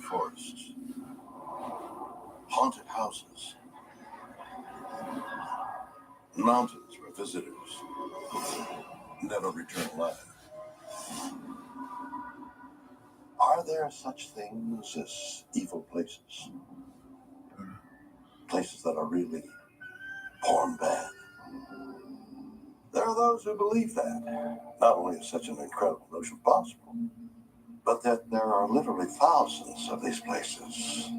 forests, haunted houses, mountains where visitors never return alive. Are there such things as evil places? Places that are really born bad? There are those who believe that not only is such an incredible notion possible, but that there are literally thousands of these places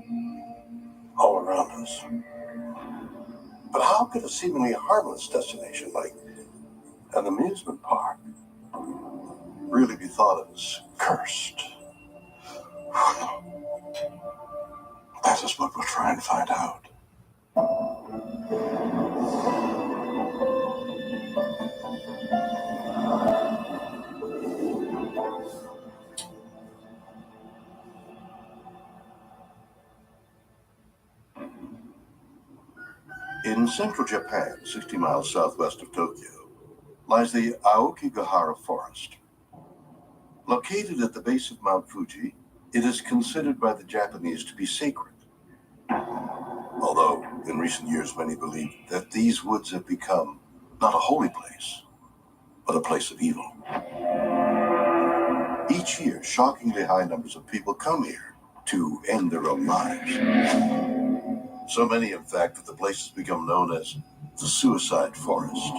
all around us. But how could a seemingly harmless destination like an amusement park really be thought of as cursed? That is what we'll try and find out. In central Japan, 60 miles southwest of Tokyo, lies the Aokigahara Forest. Located at the base of Mount Fuji, it is considered by the Japanese to be sacred. Although, in recent years, many believe that these woods have become not a holy place, but a place of evil. Each year, shockingly high numbers of people come here to end their own lives. So many, in fact, that the place has become known as the Suicide Forest.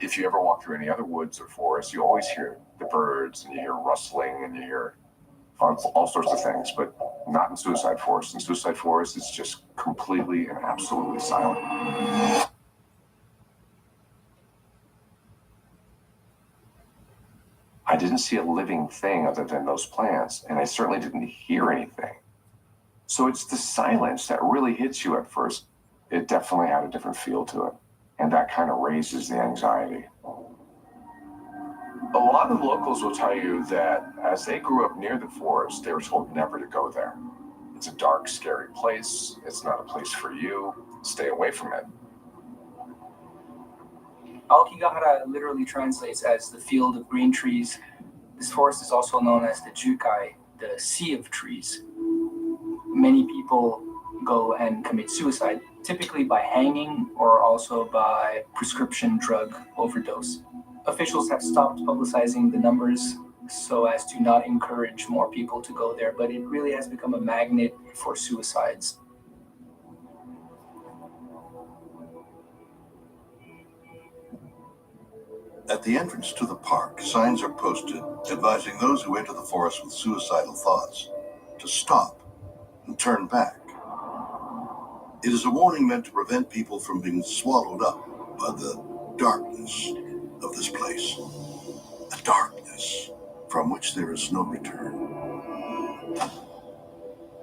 If you ever walk through any other woods or forests, you always hear the birds, and you hear rustling, and you hear all sorts of things, but not in Suicide Forest. In Suicide Forest, it's just completely and absolutely silent. I didn't see a living thing other than those plants, and I certainly didn't hear anything. So it's the silence that really hits you at first. It definitely had a different feel to it, and that kind of raises the anxiety. A lot of locals will tell you that as they grew up near the forest, they were told never to go there. It's a dark, scary place. It's not a place for you. Stay away from it. Aokigahara literally translates as the field of green trees. This forest is also known as the Jukai, the sea of trees. Many people go and commit suicide, typically by hanging or also by prescription drug overdose. Officials have stopped publicizing the numbers so as to not encourage more people to go there, but it really has become a magnet for suicides. At the entrance to the park, signs are posted advising those who enter the forest with suicidal thoughts to stop and turn back. It is a warning meant to prevent people from being swallowed up by the darkness of this place. A darkness from which there is no return.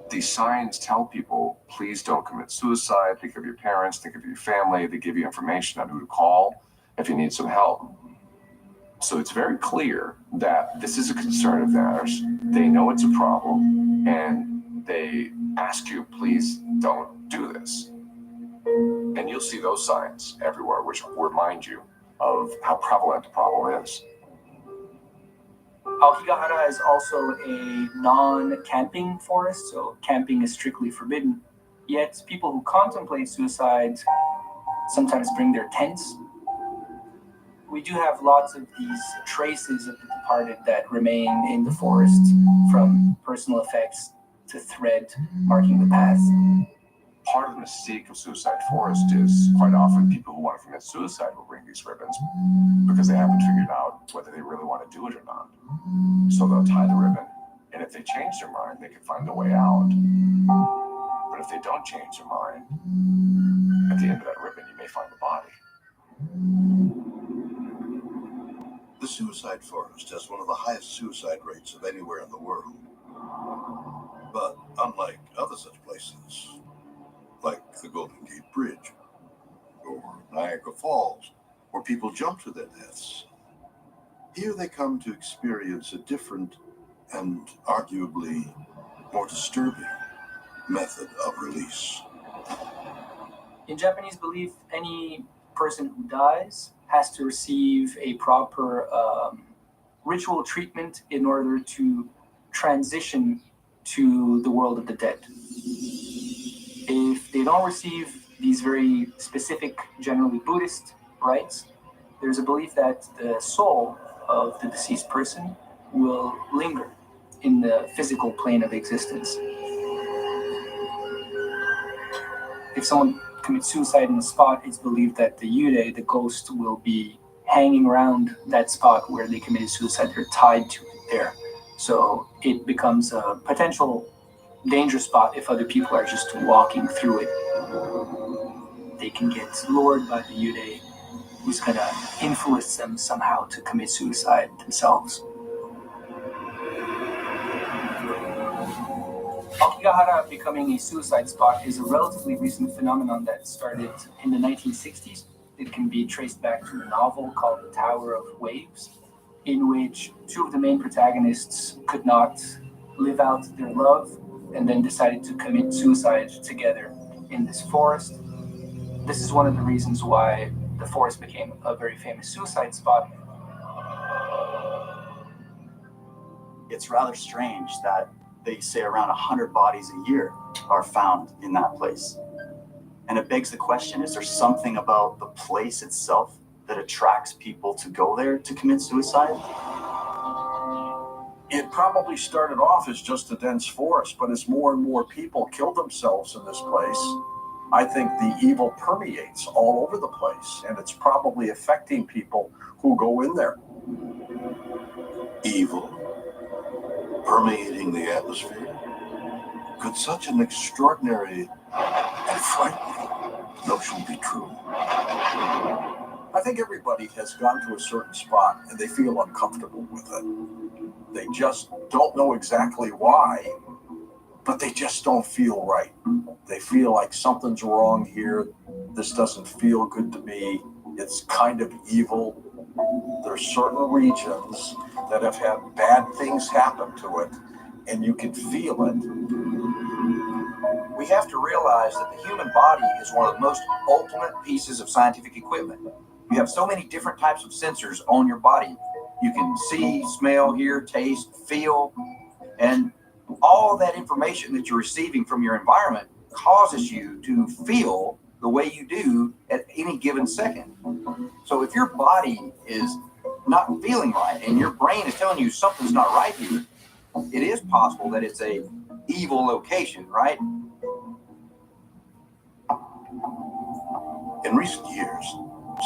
These signs tell people, please don't commit suicide. Think of your parents, think of your family. They give you information on who to call if you need some help. So it's very clear that this is a concern of theirs. They know it's a problem, and they ask you, please don't do this. And you'll see those signs everywhere, which will remind you of how prevalent the problem is. Aokigahara is also a non-camping forest, so camping is strictly forbidden. Yet people who contemplate suicide sometimes bring their tents. We do have lots of these traces of the departed that remain in the forest, from personal effects to thread marking the path. Part of the mystique of Suicide Forest is quite often people who want to commit suicide will bring these ribbons because they haven't figured out whether they really want to do it or not. So they'll tie the ribbon, and if they change their mind, they can find a way out. But if they don't change their mind, at the end of that ribbon, you may find the body. The Suicide Forest has one of the highest suicide rates of anywhere in the world. But unlike other such places, like the Golden Gate Bridge or Niagara Falls, where people jump to their deaths, here they come to experience a different and arguably more disturbing method of release. In Japanese belief, any person who dies has to receive a proper ritual treatment in order to transition to the world of the dead. If they don't receive these very specific, generally Buddhist rites, there's a belief that the soul of the deceased person will linger in the physical plane of existence. If someone commits suicide in a spot, it's believed that the Yurei, the ghost, will be hanging around that spot where they committed suicide. They're tied to it there. So it becomes a potential danger spot if other people are just walking through it. They can get lured by the Yurei, who's going to influence them somehow to commit suicide themselves. Aokigahara becoming a suicide spot is a relatively recent phenomenon that started in the 1960s. It can be traced back to a novel called The Tower of Waves, in which two of the main protagonists could not live out their love and then decided to commit suicide together in this forest. This is one of the reasons why the forest became a very famous suicide spot. It's rather strange that they say around 100 bodies a year are found in that place. And it begs the question, is there something about the place itself that attracts people to go there to commit suicide? It probably started off as just a dense forest, but as more and more people kill themselves in this place, I think the evil permeates all over the place, and it's probably affecting people who go in there. Evil permeating the atmosphere? Could such an extraordinary and frightening notion be true? I think everybody has gone to a certain spot and they feel uncomfortable with it. They just don't know exactly why, but they just don't feel right. They feel like something's wrong here. This doesn't feel good to me. It's kind of evil. There's certain regions that have had bad things happen to it, and you can feel it. We have to realize that the human body is one of the most ultimate pieces of scientific equipment. You have so many different types of sensors on your body. You can see, smell, hear, taste, feel, and all that information that you're receiving from your environment causes you to feel the way you do at any given second. So if your body is not feeling right and your brain is telling you something's not right here, it is possible that it's a evil location, right? In recent years,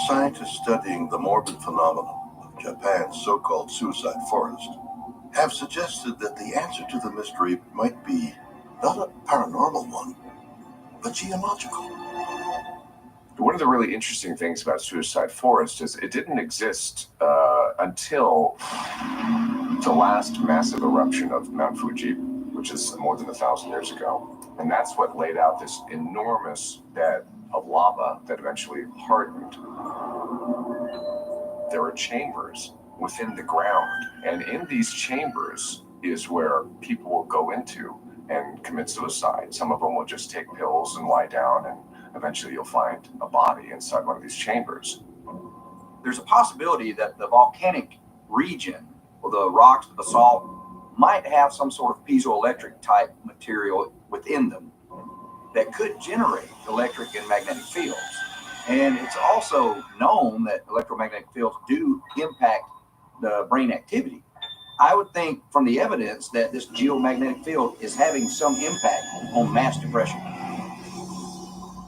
scientists studying the morbid phenomenon of Japan's so-called suicide forest have suggested that the answer to the mystery might be not a paranormal one, but geological. One of the really interesting things about Suicide Forest is it didn't exist until the last massive eruption of Mount Fuji, which is more than 1,000 years ago. And that's what laid out this enormous bed of lava that eventually hardened. There are chambers within the ground, and in these chambers is where people will go into and commit suicide. Some of them will just take pills and lie down, and eventually you'll find a body inside one of these chambers. There's a possibility that the volcanic region, or the rocks, the basalt, might have some sort of piezoelectric type material within them that could generate electric and magnetic fields. And it's also known that electromagnetic fields do impact the brain activity. I would think from the evidence that this geomagnetic field is having some impact on mass depression.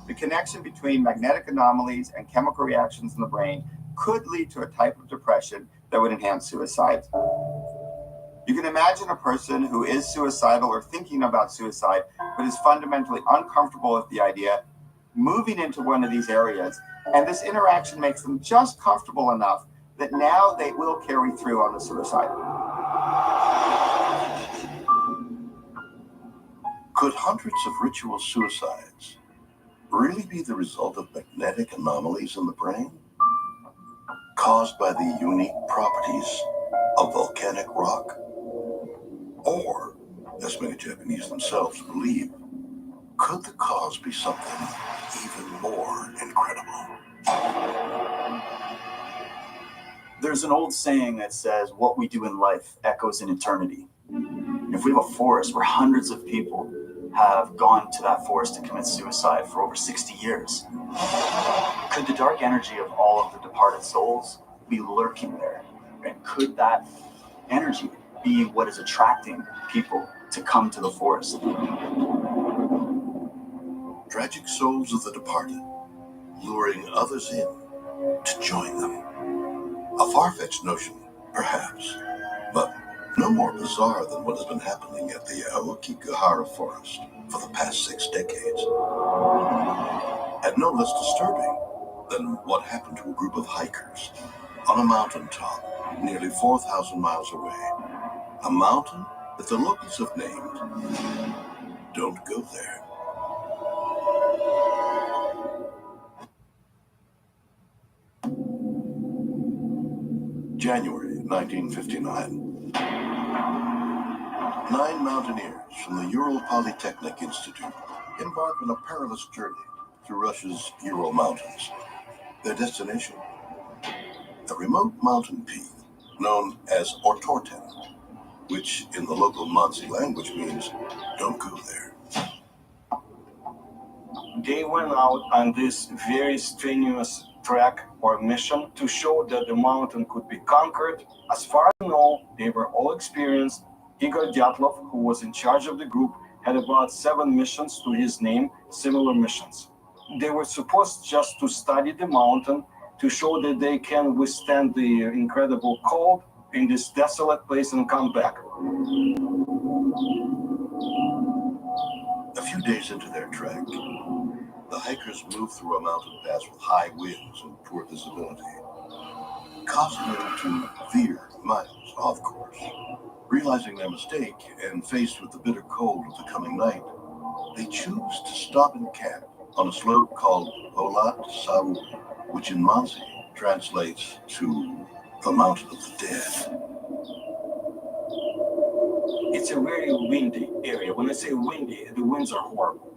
The connection between magnetic anomalies and chemical reactions in the brain could lead to a type of depression that would enhance suicide. You can imagine a person who is suicidal or thinking about suicide, but is fundamentally uncomfortable with the idea, moving into one of these areas, and this interaction makes them just comfortable enough that now they will carry through on the suicide. Could hundreds of ritual suicides really be the result of magnetic anomalies in the brain caused by the unique properties of volcanic rock? Or, as many Japanese themselves believe, could the cause be something even more incredible? There's an old saying that says, what we do in life echoes in eternity. If we have a forest where hundreds of people have gone to that forest to commit suicide for over 60 years, could the dark energy of all of the departed souls be lurking there? And could that energy be what is attracting people to come to the forest? Tragic souls of the departed, luring others in to join them. A far-fetched notion, perhaps, but no more bizarre than what has been happening at the Aokigahara forest for the past 6 decades. And no less disturbing than what happened to a group of hikers on a mountaintop nearly 4,000 miles away. A mountain that the locals have named Don't Go There. January 1959. 9 mountaineers from the Ural Polytechnic Institute embark on a perilous journey through Russia's Ural Mountains. Their destination? A remote mountain peak known as Ortorten, which in the local Mansi language means, don't go there. They went out on this very strenuous trek or mission to show that the mountain could be conquered. As far as I know, they were all experienced. Igor Dyatlov, who was in charge of the group, had about 7 missions to his name, similar missions. They were supposed just to study the mountain to show that they can withstand the incredible cold in this desolate place and come back. A few days into their trek, the hikers move through a mountain pass with high winds and poor visibility, causing them to veer miles off course. Realizing their mistake and faced with the bitter cold of the coming night, they choose to stop in camp on a slope called Olat Saru, which in Mansi translates to the Mountain of the Dead. It's a very windy area. When I say windy, the winds are horrible.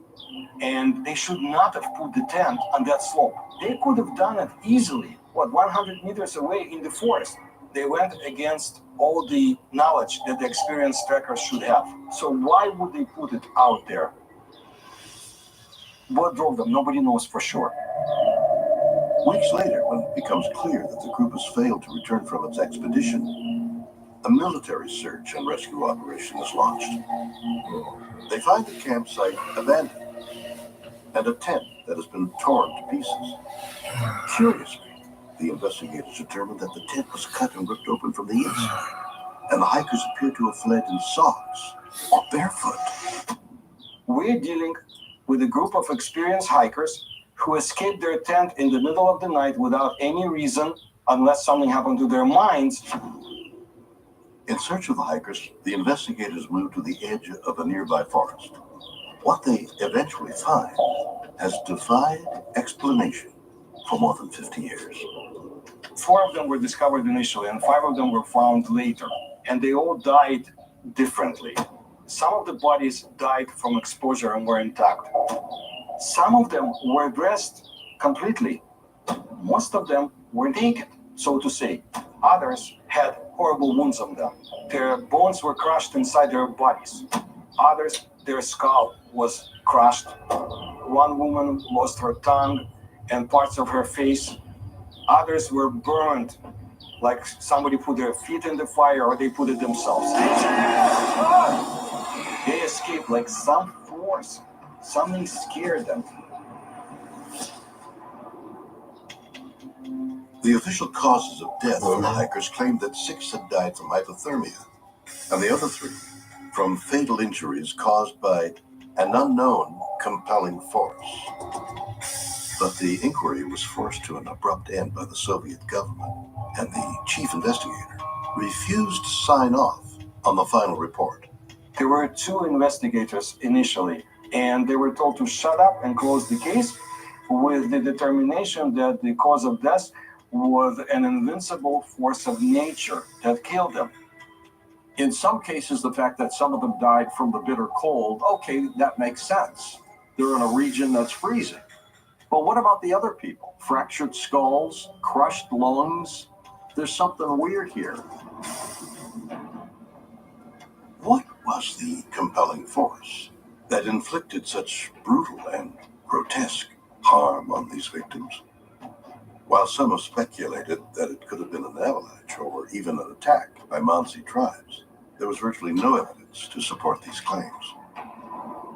And they should not have put the tent on that slope. They could have done it easily, 100 meters away in the forest. They went against all the knowledge that the experienced trekkers should have. So why would they put it out there? What drove them? Nobody knows for sure. Weeks later, when it becomes clear that the group has failed to return from its expedition, a military search and rescue operation is launched. They find the campsite abandoned and a tent that has been torn to pieces. Curiously, the investigators determined that the tent was cut and ripped open from the inside, and the hikers appear to have fled in socks or barefoot. We're dealing with a group of experienced hikers who escaped their tent in the middle of the night without any reason, unless something happened to their minds. In search of the hikers, the investigators move to the edge of a nearby forest. What they eventually find has defied explanation for more than 50 years. 4 of them were discovered initially, and 5 of them were found later, and they all died differently. Some of the bodies died from exposure and were intact. Some of them were dressed completely. Most of them were naked, so to say. Others had horrible wounds on them. Their bones were crushed inside their bodies. Others, their skull was crushed. One woman lost her tongue and parts of her face. Others were burned, like somebody put their feet in the fire or they put it themselves. They escaped like some force. Something scared them. The official causes of death for the hikers claimed that 6 had died from hypothermia, and the other 3 from fatal injuries caused by an unknown compelling force. But the inquiry was forced to an abrupt end by the Soviet government, and the chief investigator refused to sign off on the final report. There were 2 investigators initially, and they were told to shut up and close the case with the determination that the cause of death was an invincible force of nature that killed them. In some cases, the fact that some of them died from the bitter cold, okay, that makes sense. They're in a region that's freezing. But what about the other people? Fractured skulls, crushed lungs? There's something weird here. What was the compelling force that inflicted such brutal and grotesque harm on these victims. While some have speculated that it could have been an avalanche or even an attack by Mansi tribes, there was virtually no evidence to support these claims.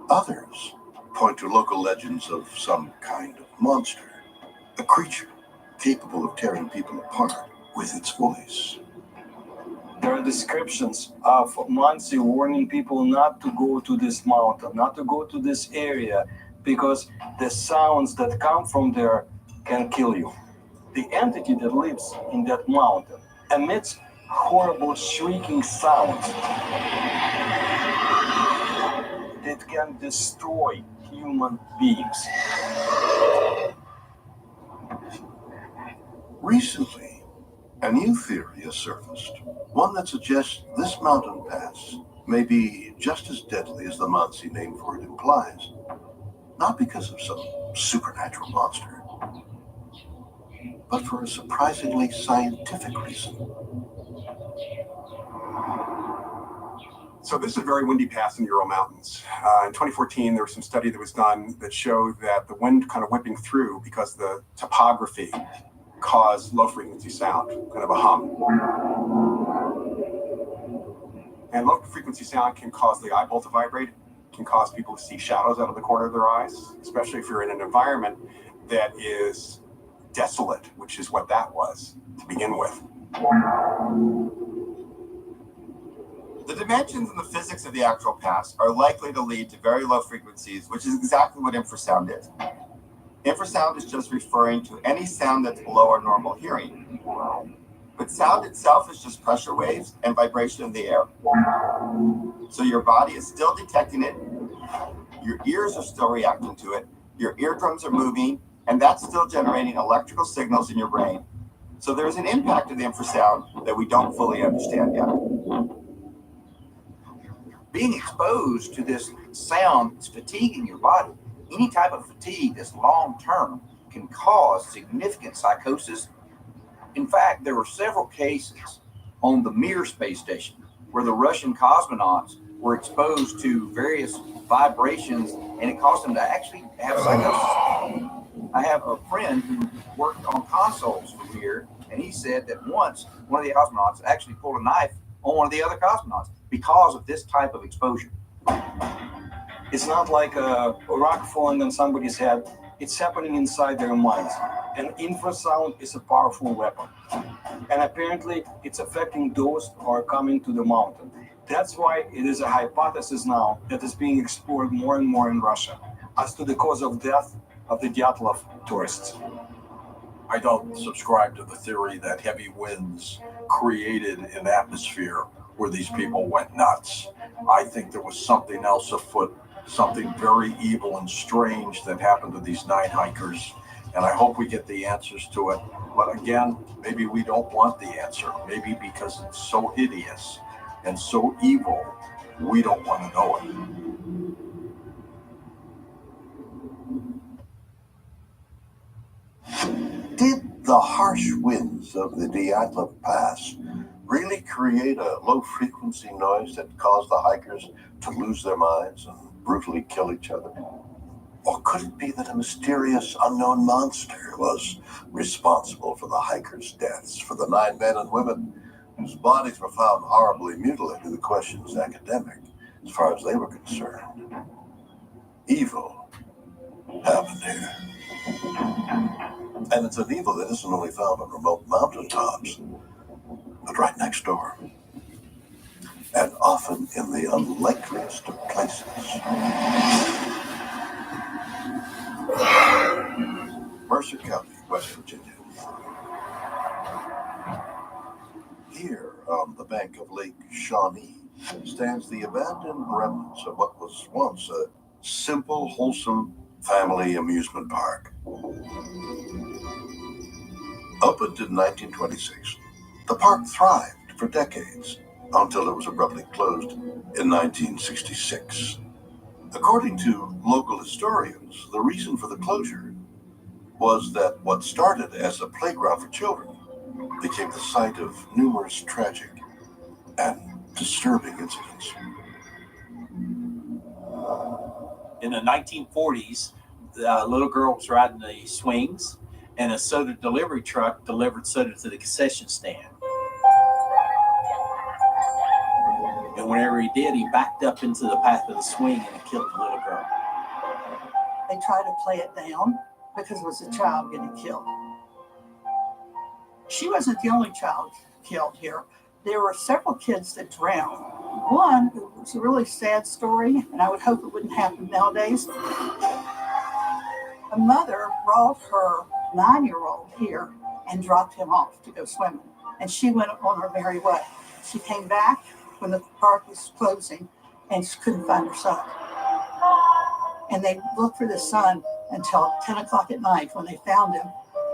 Others point to local legends of some kind of monster, a creature capable of tearing people apart with its voice. There are descriptions of Mansi warning people not to go to this mountain, not to go to this area, because the sounds that come from there can kill you. The entity that lives in that mountain emits horrible shrieking sounds that can destroy human beings. Recently, a new theory has surfaced, one that suggests this mountain pass may be just as deadly as the Mansi name for it implies, not because of some supernatural monster, but for a surprisingly scientific reason. So this is a very windy pass in the Ural Mountains. In 2014, there was some study that was done that showed that the wind kind of whipping through, because the topography caused low frequency sound, kind of a hum. And low frequency sound can cause the eyeball to vibrate, can cause people to see shadows out of the corner of their eyes, especially if you're in an environment that is desolate, which is what that was to begin with. The dimensions and the physics of the actual pass are likely to lead to very low frequencies, which is exactly what infrasound is. Infrasound is just referring to any sound that's below our normal hearing. But sound itself is just pressure waves and vibration in the air. So your body is still detecting it, your ears are still reacting to it, your eardrums are moving, and that's still generating electrical signals in your brain. So there's an impact of the infrasound that we don't fully understand yet. Being exposed to this sound is fatiguing your body. Any type of fatigue that's long term can cause significant psychosis. In fact, there were several cases on the Mir space station where the Russian cosmonauts were exposed to various vibrations, and it caused them to actually have psychosis. I have a friend who worked on consoles for Mir, and he said that once one of the cosmonauts actually pulled a knife on one of the other cosmonauts because of this type of exposure. It's not like a rock falling on somebody's head. It's happening inside their minds. And infrasound is a powerful weapon. And apparently it's affecting those who are coming to the mountain. That's why it is a hypothesis now that is being explored more and more in Russia as to the cause of death of the Dyatlov tourists. I don't subscribe to the theory that heavy winds created an atmosphere where these people went nuts. I think there was something else afoot, something very evil and strange that happened to these 9 hikers, and I hope we get the answers to it. But again, maybe we don't want the answer. Maybe because it's so hideous and so evil, we don't want to know it. Did the harsh winds of the Dyatlov Pass really create a low-frequency noise that caused the hikers to lose their minds and brutally kill each other? Or could it be that a mysterious unknown monster was responsible for the hikers' deaths, for the 9 men and women whose bodies were found horribly mutilated? The question was academic as far as they were concerned. Evil happened here. And it's an evil that isn't only found on remote mountaintops, but right next door. And often in the unlikeliest of places. Mercer County, West Virginia. Here on the bank of Lake Shawnee stands the abandoned remnants of what was once a simple, wholesome family amusement park. Opened in 1926, the park thrived for decades until it was abruptly closed in 1966. According to local historians, the reason for the closure was that what started as a playground for children became the site of numerous tragic and disturbing incidents. In the 1940s, the little girl was riding the swings, and a soda delivery truck delivered soda to the concession stand. And whenever he did, he backed up into the path of the swing and he killed the little girl. They tried to play it down because it was a child getting killed. She wasn't the only child killed here. There were several kids that drowned. One, it was a really sad story, and I would hope it wouldn't happen nowadays. A mother brought her 9-year-old here and dropped him off to go swimming, and she went on her merry way. She came back when the park was closing, and she couldn't find her son. And they looked for the son until 10 o'clock at night. When they found him,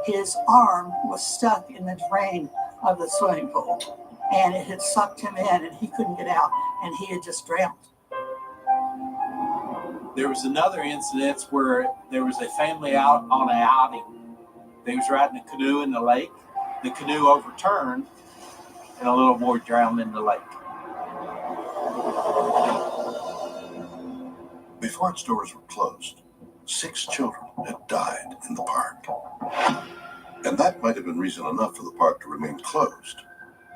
his arm was stuck in the drain of the swimming pool, and it had sucked him in, and he couldn't get out, and he had just drowned. There was another incident where there was a family out on an outing. They was riding a canoe in the lake. The canoe overturned, and a little boy drowned in the lake. Before its doors were closed, 6 children had died in the park. And that might have been reason enough for the park to remain closed,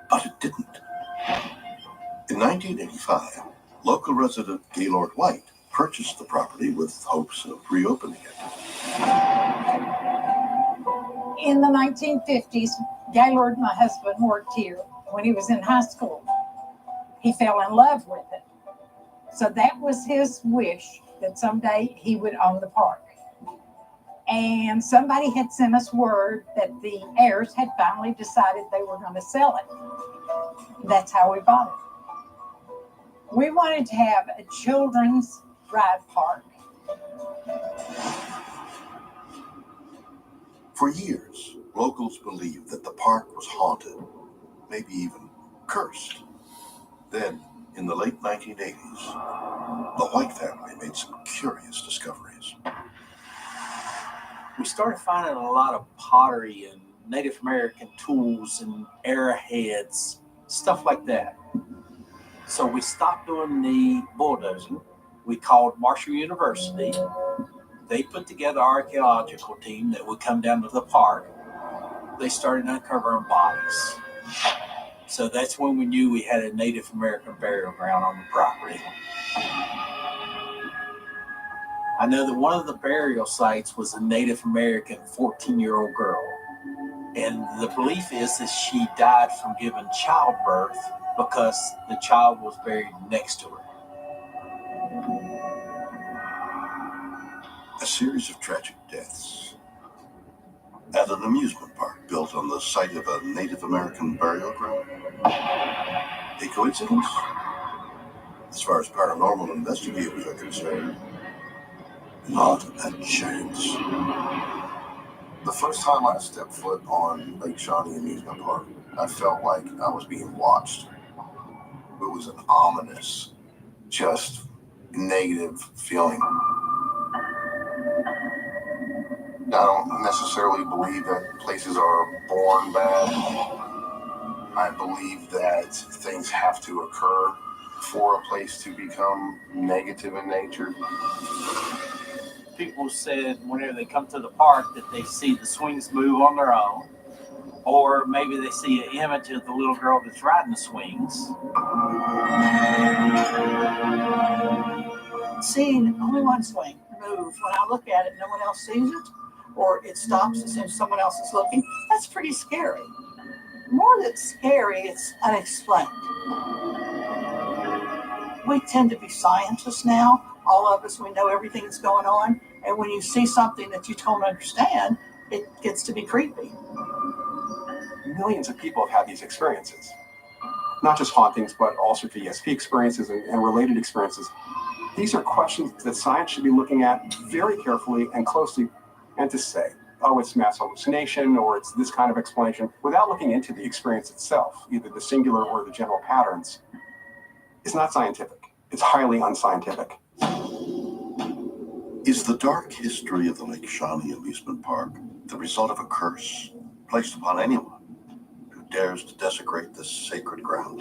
but it didn't. In 1985, local resident Gaylord White purchased the property with hopes of reopening it. In the 1950s, Gaylord, my husband, worked here when he was in high school. He fell in love with it. So that was his wish, that someday he would own the park. And somebody had sent us word that the heirs had finally decided they were going to sell it. That's how we bought it. We wanted to have a children's ride park. For years, locals believed that the park was haunted, maybe even cursed. Then, in the late 1980s, the White family made some curious discoveries. We started finding a lot of pottery and Native American tools and arrowheads, stuff like that. So we stopped doing the bulldozing. We called Marshall University. They put together an archaeological team that would come down to the park. They started uncovering bodies. So that's when we knew we had a Native American burial ground on the property. I know that one of the burial sites was a Native American 14-year-old girl. And the belief is that she died from giving childbirth because the child was buried next to her. A series of tragic deaths at an amusement park built on the site of a Native American burial ground. A coincidence? As far as paranormal investigators are concerned, not a chance. The first time I stepped foot on Lake Shawnee Amusement Park, I felt like I was being watched. It was an ominous, just negative feeling. I don't necessarily believe that places are born bad. I believe that things have to occur for a place to become negative in nature. People said whenever they come to the park that they see the swings move on their own, or maybe they see an image of the little girl that's riding the swings. Seeing only one swing move, when I look at it, no one else sees it, or it stops as soon as someone else is looking, that's pretty scary. More than scary, it's unexplained. We tend to be scientists now. All of us, we know everything that's going on. And when you see something that you don't understand, it gets to be creepy. Millions of people have had these experiences. Not just hauntings, but also ESP experiences and related experiences. These are questions that science should be looking at very carefully and closely, and to say, oh, it's mass hallucination or it's this kind of explanation, without looking into the experience itself, either the singular or the general patterns, is not scientific. It's highly unscientific. Is the dark history of the Lake Shawnee Amusement Park the result of a curse placed upon anyone who dares to desecrate this sacred ground?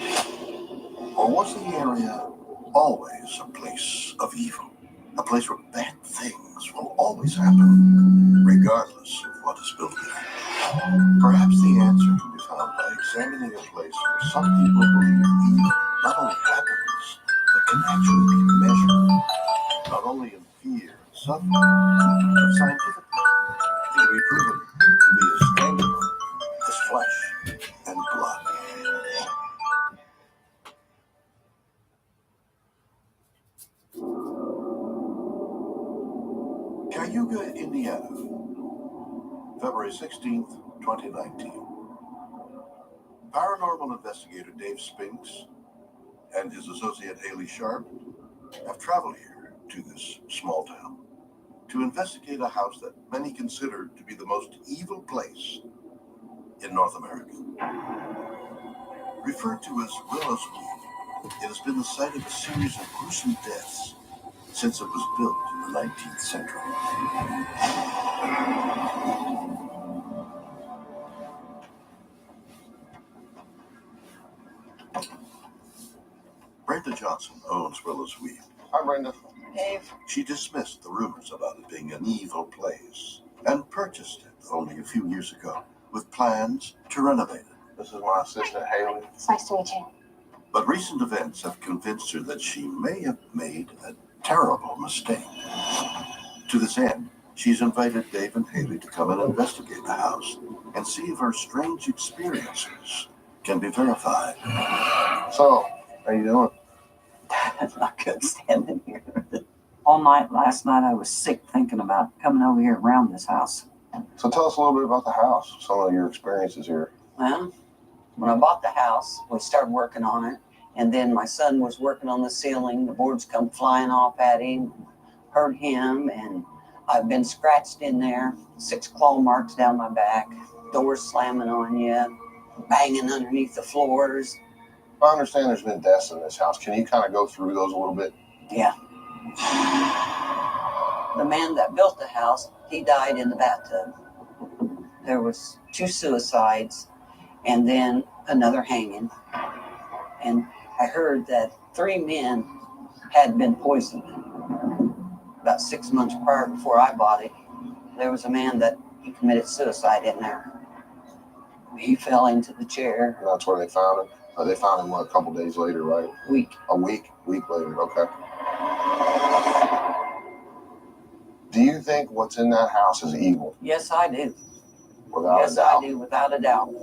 Or was the area always a place of evil, A place where bad things will always happen, regardless of what is built there. Perhaps the answer can be found by examining a place where some people believe evil not only happens, but can actually be measured, not only in fear and suffering, but scientifically. It can be proven to be as tangible as flesh and blood. Cayuga, Indiana, February 16th, 2019. Paranormal investigator Dave Spinks and his associate Haley Sharp have traveled here to this small town to investigate a house that many consider to be the most evil place in North America. Referred to as Willow's Weed, it has been the site of a series of gruesome deaths since it was built in the 19th century. Brenda Johnson owns Willow's Weed. Hi, Brenda. Dave. She dismissed the rumors about it being an evil place and purchased it only a few years ago with plans to renovate it. This is my assistant, Haley. It's nice to meet you. But recent events have convinced her that she may have made a terrible mistake. To this end, she's invited Dave and Haley to come and investigate the house and see if her strange experiences can be verified. So, how you doing? I couldn't stand in here. All night last night I was sick thinking about coming over here around this house. So tell us a little bit about the house, some of your experiences here. Well, when I bought the house, we started working on it, and then my son was working on the ceiling. The boards come flying off at him, hurt him, and I've been scratched in there, 6 claw marks down my back, doors slamming on you, banging underneath the floors. I understand there's been deaths in this house. Can you kind of go through those a little bit? Yeah. The man that built the house, he died in the bathtub. There was 2 suicides and then another hanging. And I heard that 3 men had been poisoned. About 6 months prior, before I bought it, there was a man that he committed suicide in there. He fell into the chair. And that's where they found him. They found him a couple days later, right? Week. A week later. Okay. Do you think what's in that house is evil? Yes, I do. Without Yes, a doubt. I do, without a doubt.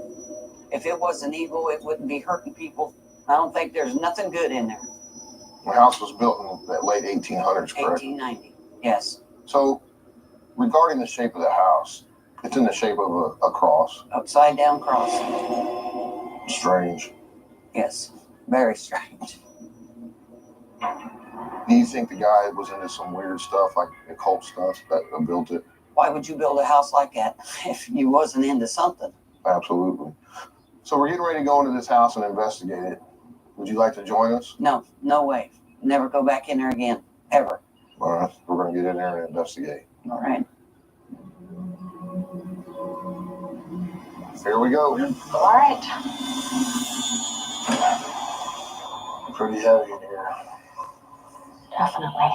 If it wasn't evil, it wouldn't be hurting people. I don't think there's nothing good in there. The house was built in the late 1800s, correct? 1890, yes. So, regarding the shape of the house, it's in the shape of a cross. Upside down cross. Strange. Yes, very strange. Do you think the guy was into some weird stuff, like occult stuff, that built it? Why would you build a house like that if you wasn't into something? Absolutely. So we're getting ready to go into this house and investigate it. Would you like to join us? No, no way. Never go back in there again, ever. All right, we're going to get in there and investigate. All right. Here we go. All right. Pretty heavy in here. Definitely.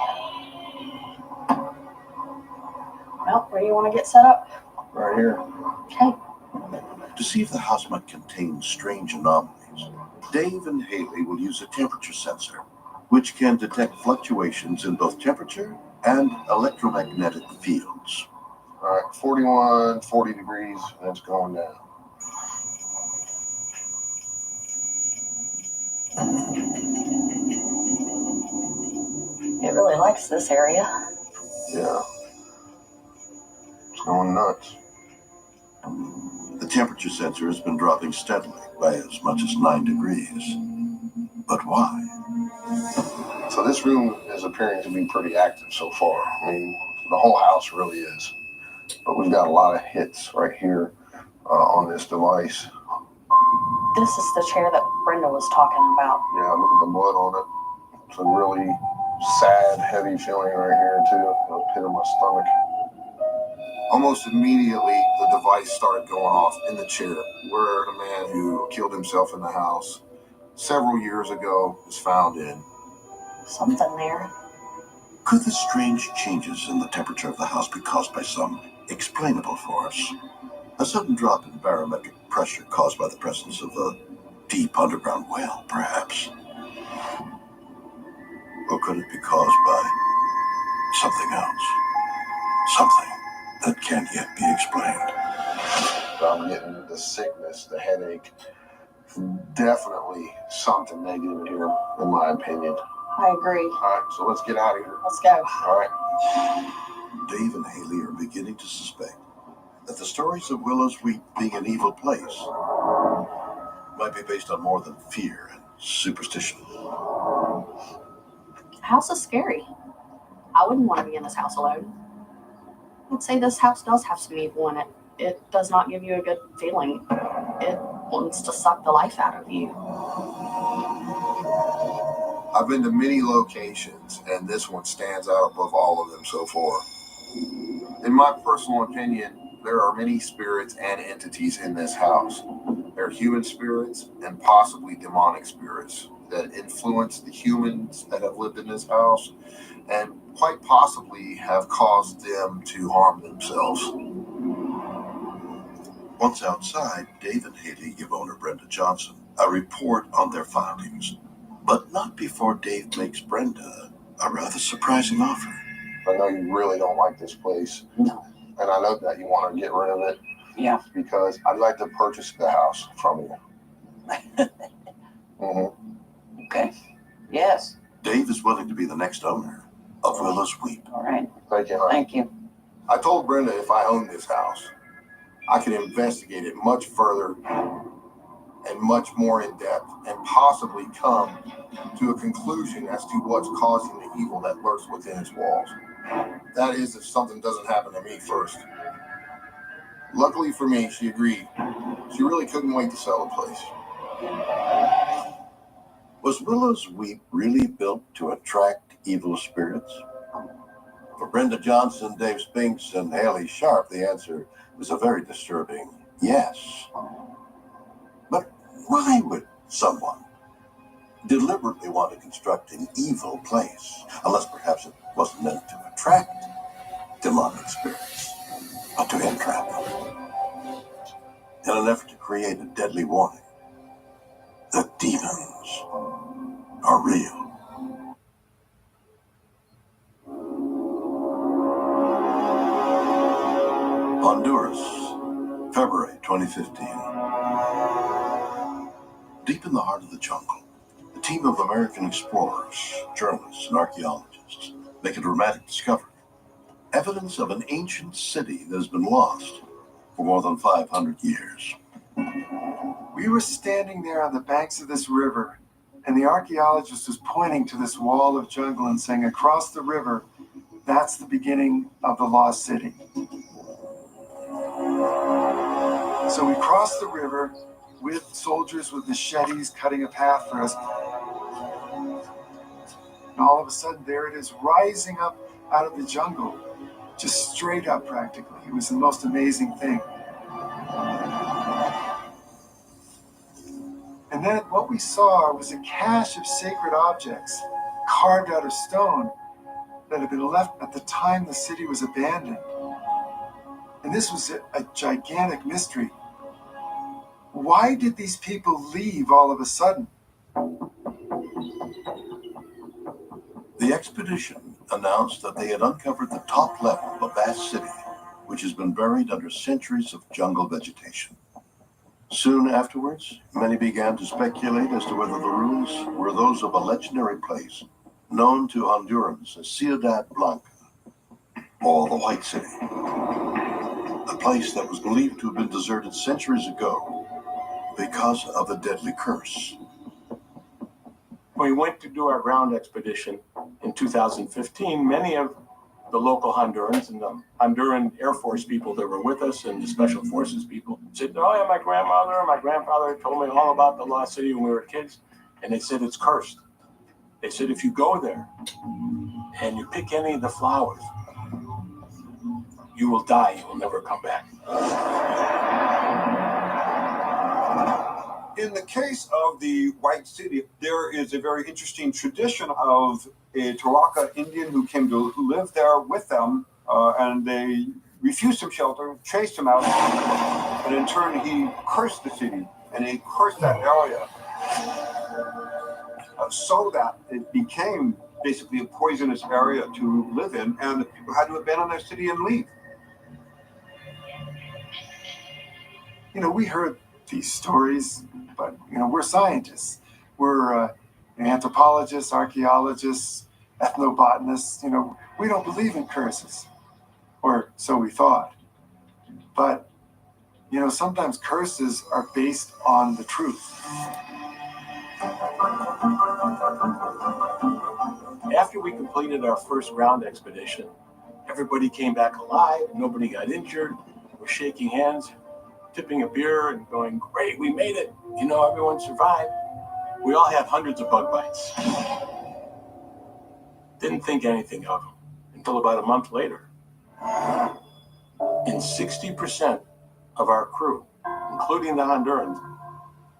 Well, where do you want to get set up? Right here. Okay. To see if the house might contain strange anomalies, Dave and Haley will use a temperature sensor, which can detect fluctuations in both temperature and electromagnetic fields. All right, 41, 40 degrees, and it's going down. It really likes this area. Yeah. It's going nuts. The temperature sensor has been dropping steadily by as much as 9 degrees. But why? So this room is appearing to be pretty active so far. I mean, the whole house really is. But we've got a lot of hits right here on this device. This is the chair that Brenda was talking about. Yeah, look at the blood on it. It's a really sad, heavy feeling right here, too. The pit of my stomach. Almost immediately, the device started going off in the chair where the man who killed himself in the house several years ago was found in. Something there. Could the strange changes in the temperature of the house be caused by some explainable force? A sudden drop in barometric pressure caused by the presence of a deep underground well, perhaps? Or could it be caused by something else? Something that can't yet be explained. I'm getting the sickness, the headache. Definitely something negative here, in my opinion. I agree. All right, so let's get out of here. Let's go. All right. Dave and Haley are beginning to suspect that the stories of Willow's Weep being an evil place might be based on more than fear and superstition. The house is scary. I wouldn't want to be in this house alone. I'd say this house does have some evil in it. It does not give you a good feeling. It wants to suck the life out of you. I've been to many locations, and this one stands out above all of them so far. In my personal opinion, there are many spirits and entities in this house. There are human spirits and possibly demonic spirits that influence the humans that have lived in this house and quite possibly have caused them to harm themselves. Once outside, Dave and Haley give owner Brenda Johnson a report on their findings, but not before Dave makes Brenda a rather surprising offer. I know you really don't like this place. No. And I know that you want to get rid of it. Yeah. Because I'd like to purchase the house from you. Mm-hmm. Okay. Yes. Dave is willing to be the next owner of Willow's Weep. All right. Thank you, honey. Thank you. I told Brenda if I owned this house, I could investigate it much further and much more in depth and possibly come to a conclusion as to what's causing the evil that lurks within its walls. That is, if something doesn't happen to me first. Luckily for me, she agreed. She really couldn't wait to sell the place. Was Willow's Weep really built to attract evil spirits? For Brenda Johnson, Dave Spinks, and Haley Sharp, the answer was a very disturbing yes. But why would someone deliberately want to construct an evil place, unless perhaps it wasn't meant to attract demonic spirits, but to entrap them? In an effort to create a deadly warning that demons are real. Honduras, February 2015. Deep in the heart of the jungle, a team of American explorers, journalists, and archaeologists make a dramatic discovery. Evidence of an ancient city that has been lost for more than 500 years. We were standing there on the banks of this river, and the archaeologist was pointing to this wall of jungle and saying, across the river, that's the beginning of the lost city. So we crossed the river with soldiers with machetes cutting a path for us. And all of a sudden, there it is, rising up out of the jungle, just straight up practically. It was the most amazing thing. And then what we saw was a cache of sacred objects carved out of stone that had been left at the time the city was abandoned. And this was a gigantic mystery. Why did these people leave all of a sudden? The expedition announced that they had uncovered the top level of a vast city, which has been buried under centuries of jungle vegetation. Soon afterwards, many began to speculate as to whether the ruins were those of a legendary place known to Hondurans as Ciudad Blanca, or the White City. A place that was believed to have been deserted centuries ago because of a deadly curse. When we went to do our ground expedition in 2015, many of the local Hondurans and the Honduran Air Force people that were with us and the Special Forces people said, oh yeah, my grandmother and my grandfather told me all about the lost city when we were kids. And they said it's cursed. They said if you go there and you pick any of the flowers, you will die, you will never come back. In the case of the White City, there is a very interesting tradition of a Taraka Indian who came to live there with them, and they refused him shelter, chased him out, and in turn he cursed the city, and he cursed that area so that it became basically a poisonous area to live in, and the people had to abandon their city and leave. You know, we heard these stories, but, you know, we're scientists. We're anthropologists, archaeologists, ethnobotanists. You know, we don't believe in curses, or so we thought. But, you know, sometimes curses are based on the truth. After we completed our first ground expedition, everybody came back alive. Nobody got injured. We're shaking hands, tipping a beer, and going, "Great, we made it. You know, everyone survived." We all had hundreds of bug bites. Didn't think anything of them until about a month later. And 60% of our crew, including the Hondurans,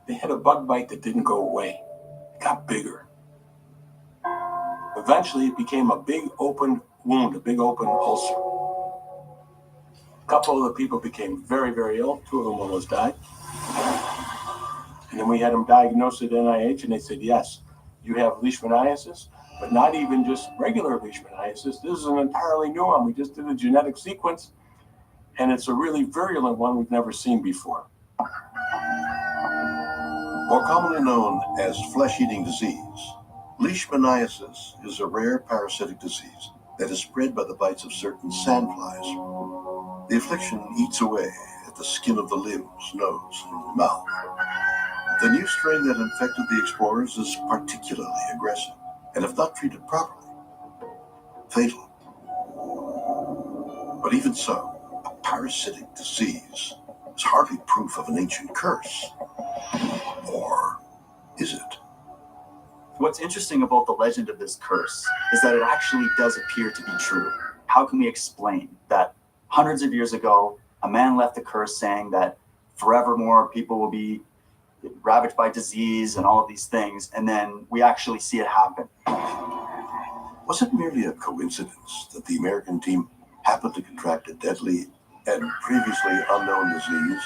they had a bug bite that didn't go away. It got bigger. Eventually, it became a big open wound, a big open ulcer. A couple of the people became very, very ill. 2 of them almost died. And then we had them diagnosed at NIH, and they said, yes, you have leishmaniasis, but not even just regular leishmaniasis. This is an entirely new one. We just did a genetic sequence, and it's a really virulent one we've never seen before. More commonly known as flesh-eating disease, leishmaniasis is a rare parasitic disease that is spread by the bites of certain sandflies. The affliction eats away at the skin of the limbs, nose, and mouth. The new strain that infected the explorers is particularly aggressive, and if not treated properly, fatal. But even so, a parasitic disease is hardly proof of an ancient curse. Or is it? What's interesting about the legend of this curse is that it actually does appear to be true. How can we explain that hundreds of years ago, a man left a curse saying that forevermore people will be ravaged by disease and all of these things, and then we actually see it happen? Was it merely a coincidence that the American team happened to contract a deadly and previously unknown disease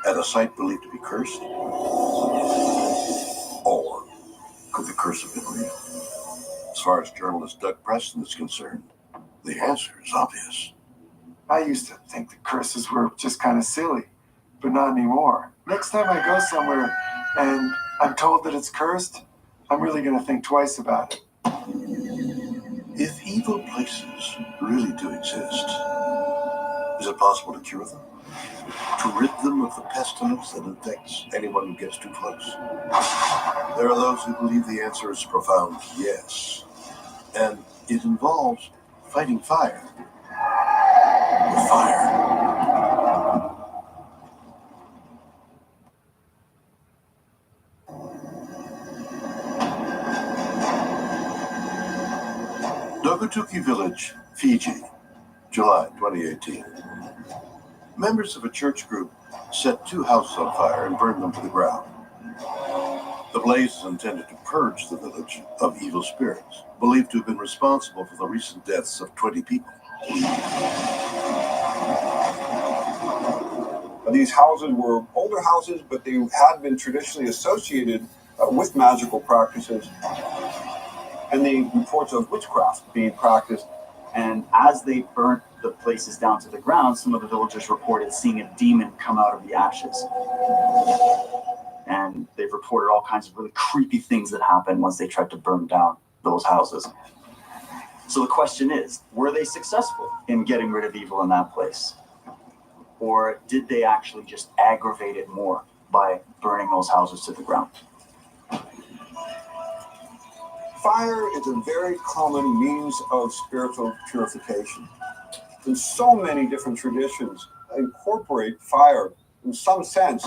at a site believed to be cursed? Or could the curse have been real? As far as journalist Doug Preston is concerned, the answer is obvious. I used to think the curses were just kind of silly, but not anymore. Next time I go somewhere and I'm told that it's cursed, I'm really going to think twice about it. If evil places really do exist, is it possible to cure them? To rid them of the pestilence that infects anyone who gets too close? There are those who believe the answer is a profound yes, and it involves fighting fire with fire. Nogutuki Village, Fiji, July 2018. Members of a church group set 2 houses on fire and burned them to the ground. The blaze is intended to purge the village of evil spirits, believed to have been responsible for the recent deaths of 20 people. These houses were older houses, but they had been traditionally associated with magical practices and the reports of witchcraft being practiced. And as they burnt the places down to the ground, some of the villagers reported seeing a demon come out of the ashes. And they've reported all kinds of really creepy things that happened once they tried to burn down those houses. So the question is, were they successful in getting rid of evil in that place? Or did they actually just aggravate it more by burning those houses to the ground? Fire is a very common means of spiritual purification. And so many different traditions incorporate fire in some sense,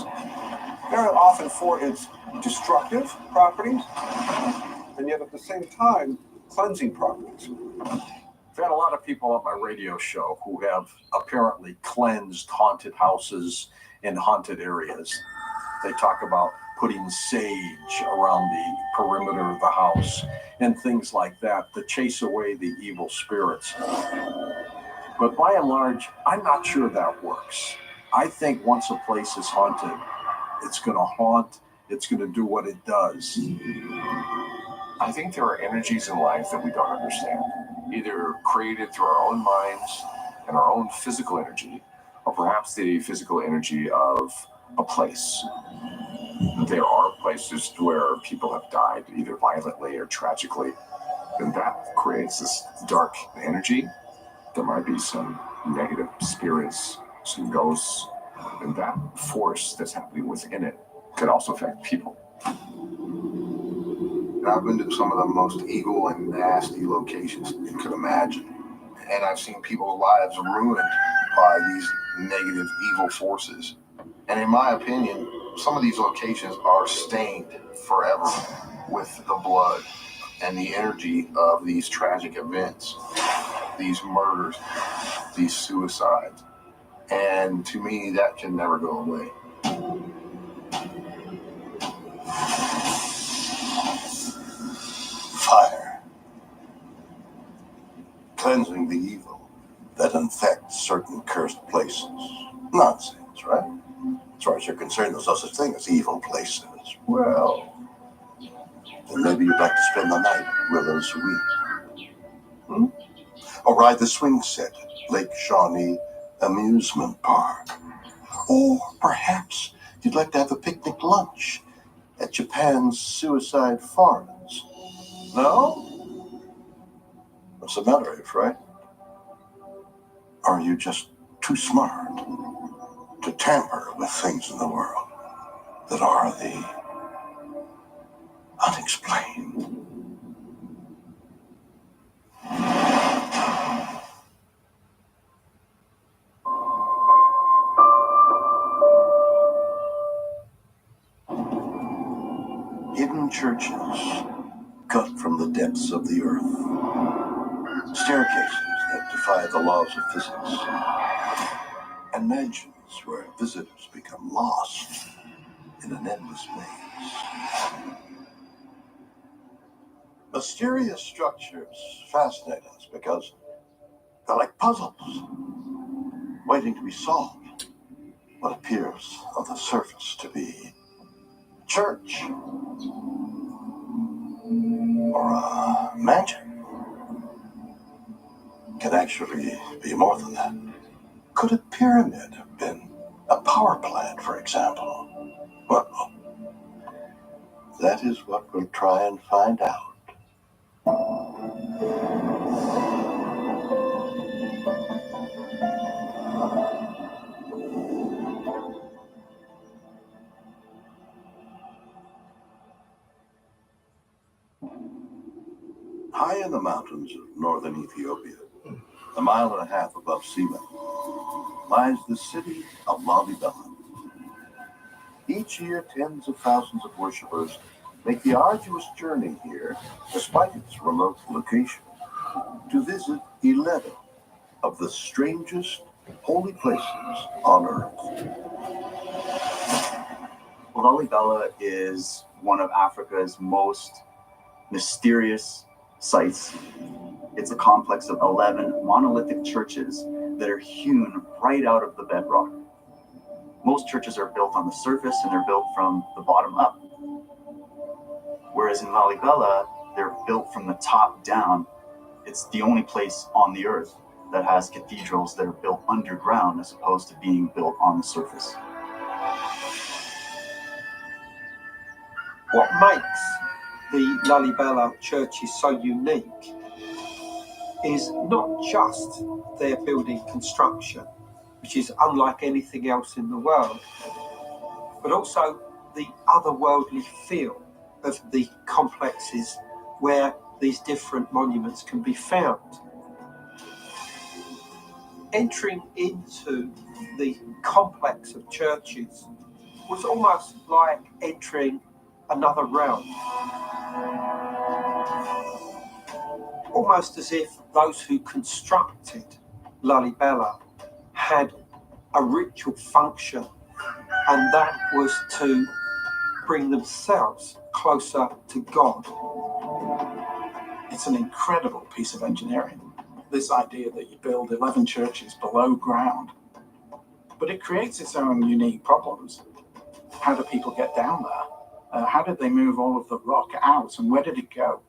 very often for its destructive properties, and yet at the same time, cleansing properties. I've had a lot of people on my radio show who have apparently cleansed haunted houses in haunted areas. They talk about putting sage around the perimeter of the house and things like that to chase away the evil spirits. But by and large, I'm not sure that works. I think once a place is haunted, it's going to haunt, it's going to do what it does. I think there are energies in life that we don't understand, either created through our own minds and our own physical energy, or perhaps the physical energy of a place. There are places where people have died either violently or tragically, and that creates this dark energy. There might be some negative spirits, some ghosts, and that force that's happening within it could also affect people. I've been to some of the most evil and nasty locations you could imagine. And I've seen people's lives ruined by these negative, evil forces. And in my opinion, some of these locations are stained forever with the blood and the energy of these tragic events, these murders, these suicides. And to me, that can never go away. Fire. Cleansing the evil that infects certain cursed places. Nonsense, right? As far as you're concerned, there's no such thing as evil places. Well, then maybe you'd like to spend the night at Willow's Wing. Or ride the swing set at Lake Shawnee Amusement Park. Or perhaps you'd like to have a picnic lunch at Japan's Suicide Forest. No? What's the matter, Efrain? Are you just too smart to tamper with things in the world that are the unexplained? Hidden churches cut from the depths of the earth, staircases that defy the laws of physics, and mansions where visitors become lost in an endless maze. Mysterious structures fascinate us because they're like puzzles, waiting to be solved. What appears on the surface to be a church or a mansion can actually be more than that. Could a pyramid have been a power plant, for example? Well, that is what we'll try and find out. High in the mountains of northern Ethiopia, a mile and a half above sea level, lies the city of Lalibela. Each year, tens of thousands of worshippers make the arduous journey here, despite its remote location, to visit 11 of the strangest holy places on earth. Lalibela is one of Africa's most mysterious sites. It's a complex of 11 monolithic churches that are hewn right out of the bedrock. Most churches are built on the surface and they're built from the bottom up. Whereas in Lalibela, they're built from the top down. It's the only place on the earth that has cathedrals that are built underground as opposed to being built on the surface. What makes the Lalibela churches so unique is not just their building construction, which is unlike anything else in the world, but also the otherworldly feel of the complexes where these different monuments can be found. Entering into the complex of churches was almost like entering another realm. Almost as if those who constructed Lalibela had a ritual function, and that was to bring themselves closer to God. It's an incredible piece of engineering, this idea that you build 11 churches below ground. But it creates its own unique problems. How do people get down there? How did they move all of the rock out, and where did it go?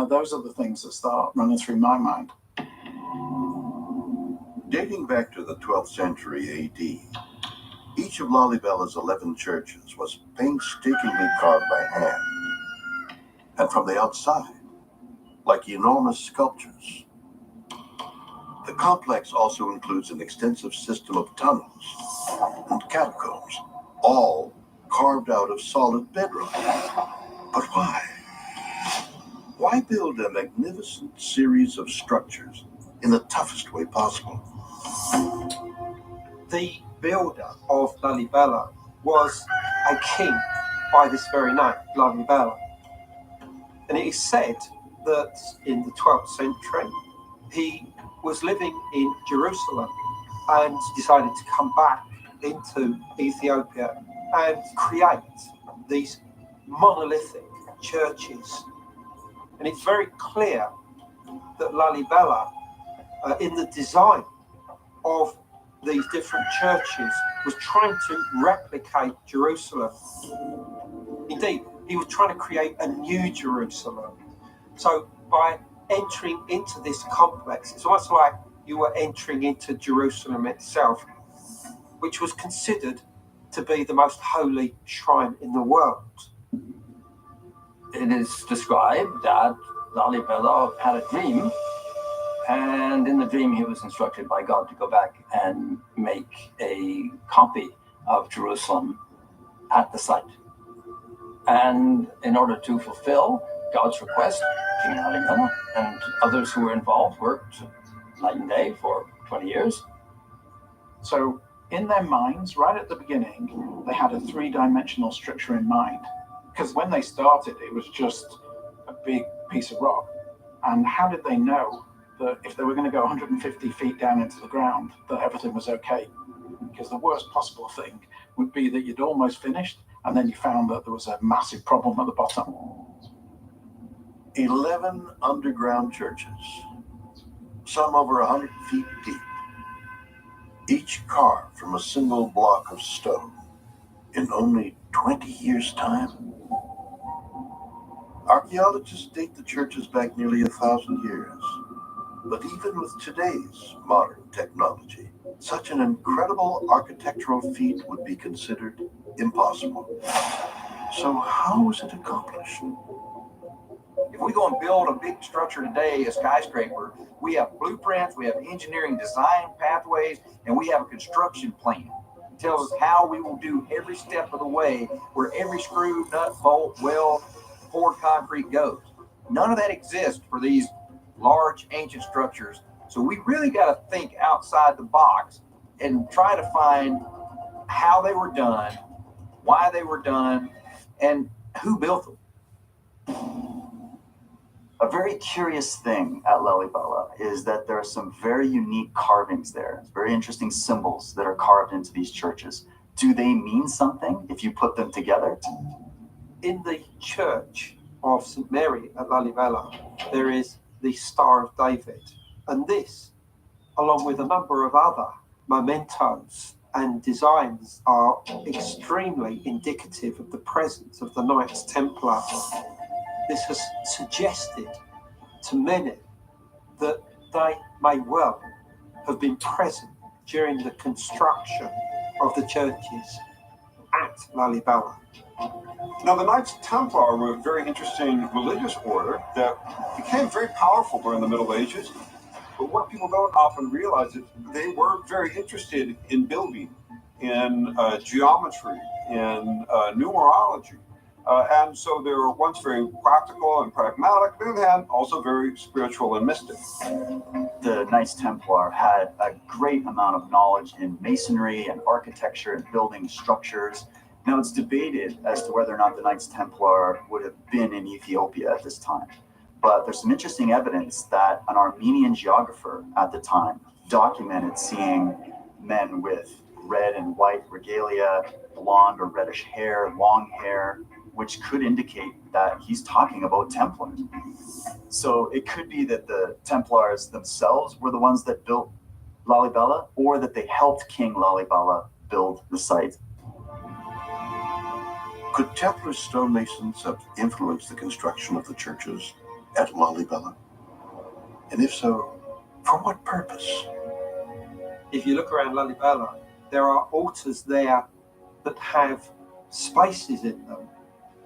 Those are the things that start running through my mind. Dating back to the 12th century AD, each of Lalibella's 11 churches was painstakingly carved by hand, and from the outside, like enormous sculptures. The complex also includes an extensive system of tunnels and catacombs, all carved out of solid bedrock. But why? Why build a magnificent series of structures in the toughest way possible? The builder of Lalibela was a king by this very name, Lalibela. And it is said that in the 12th century, he was living in Jerusalem and decided to come back into Ethiopia and create these monolithic churches. And it's very clear that Lalibela, in the design of these different churches, was trying to replicate Jerusalem. Indeed, he was trying to create a new Jerusalem. So by entering into this complex, it's almost like you were entering into Jerusalem itself, which was considered to be the most holy shrine in the world. It is described that Lalibela had a dream, and in the dream he was instructed by God to go back and make a copy of Jerusalem at the site. And in order to fulfill God's request, King Lalibela and others who were involved worked night and day for 20 years. So in their minds, right at the beginning, they had a three-dimensional structure in mind. Because when they started, it was just a big piece of rock. And how did they know that if they were going to go 150 feet down into the ground, that everything was okay? Because the worst possible thing would be that you'd almost finished, and then you found that there was a massive problem at the bottom. 11 underground churches, some over 100 feet deep, each carved from a single block of stone in only 20 years' time. Archaeologists date the churches back nearly 1,000 years. But even with today's modern technology, such an incredible architectural feat would be considered impossible. So how was it accomplished? If we go and build a big structure today, a skyscraper, we have blueprints, we have engineering design pathways, and we have a construction plan. It tells us how we will do every step of the way, where every screw, nut, bolt, weld, poured concrete goes. None of that exists for these large ancient structures. So we really got to think outside the box and try to find how they were done, why they were done, and who built them. A very curious thing at Lalibela is that there are some very unique carvings there, very interesting symbols that are carved into these churches. Do they mean something if you put them together? In the church of St. Mary at Lalibela, there is the Star of David. And this, along with a number of other mementos and designs, are extremely indicative of the presence of the Knights Templar. This has suggested to many that they may well have been present during the construction of the churches at Lalibela. Now, the Knights Templar were a very interesting religious order that became very powerful during the Middle Ages. But what people don't often realize is they were very interested in building, in geometry, in numerology. And so they were once very practical and pragmatic, but on the other hand, also very spiritual and mystic. The Knights Templar had a great amount of knowledge in masonry and architecture and building structures. Now, it's debated as to whether or not the Knights Templar would have been in Ethiopia at this time. But there's some interesting evidence that an Armenian geographer at the time documented seeing men with red and white regalia, blonde or reddish hair, long hair, which could indicate that he's talking about Templars. So it could be that the Templars themselves were the ones that built Lalibela, or that they helped King Lalibela build the site. Could Templar stonemasons have influenced the construction of the churches at Lalibela? And if so, for what purpose? If you look around Lalibela, there are altars there that have spaces in them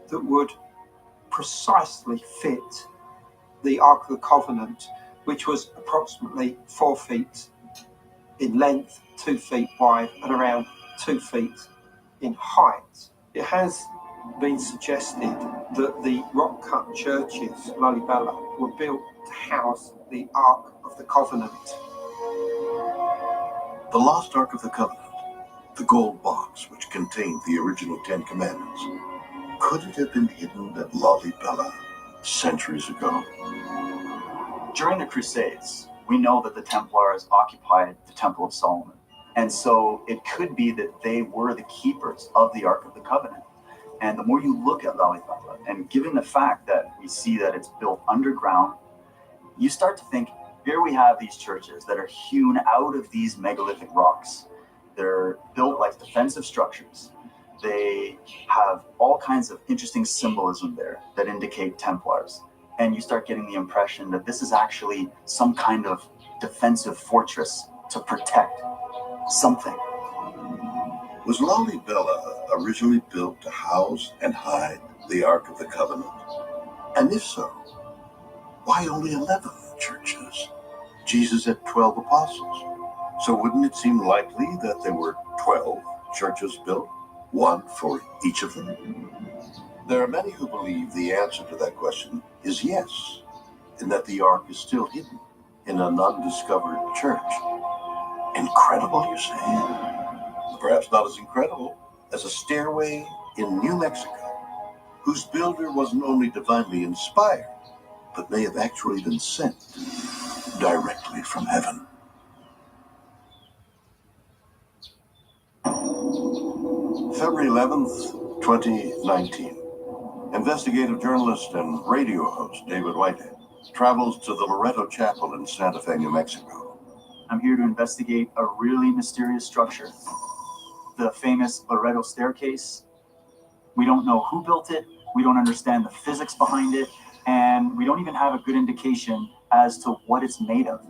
that would precisely fit the Ark of the Covenant, which was approximately 4 feet in length, 2 feet wide, and around 2 feet in height. It has been suggested that the rock-cut churches, Lalibela, were built to house the Ark of the Covenant. The lost Ark of the Covenant, the gold box which contained the original 10 Commandments, could it have been hidden at Lalibela centuries ago? During the Crusades, we know that the Templars occupied the Temple of Solomon. And so it could be that they were the keepers of the Ark of the Covenant. And the more you look at Lalibela, and given the fact that we see that it's built underground, you start to think, here we have these churches that are hewn out of these megalithic rocks. They're built like defensive structures. They have all kinds of interesting symbolism there that indicate Templars. And you start getting the impression that this is actually some kind of defensive fortress to protect something. Was Lalibela originally built to house and hide the Ark of the Covenant? And if so, why only 11 churches? Jesus had 12 apostles. So wouldn't it seem likely that there were 12 churches built, one for each of them? There are many who believe the answer to that question is yes, and that the Ark is still hidden in an undiscovered church. Incredible, you say? Perhaps not as incredible as a stairway in New Mexico, whose builder wasn't only divinely inspired, but may have actually been sent directly from heaven. February 11th, 2019. Investigative journalist and radio host David Whitehead travels to the Loreto Chapel in Santa Fe, New Mexico. I'm here to investigate a really mysterious structure, the famous Loreto staircase. We don't know who built it, we don't understand the physics behind it, and we don't even have a good indication as to what it's made of.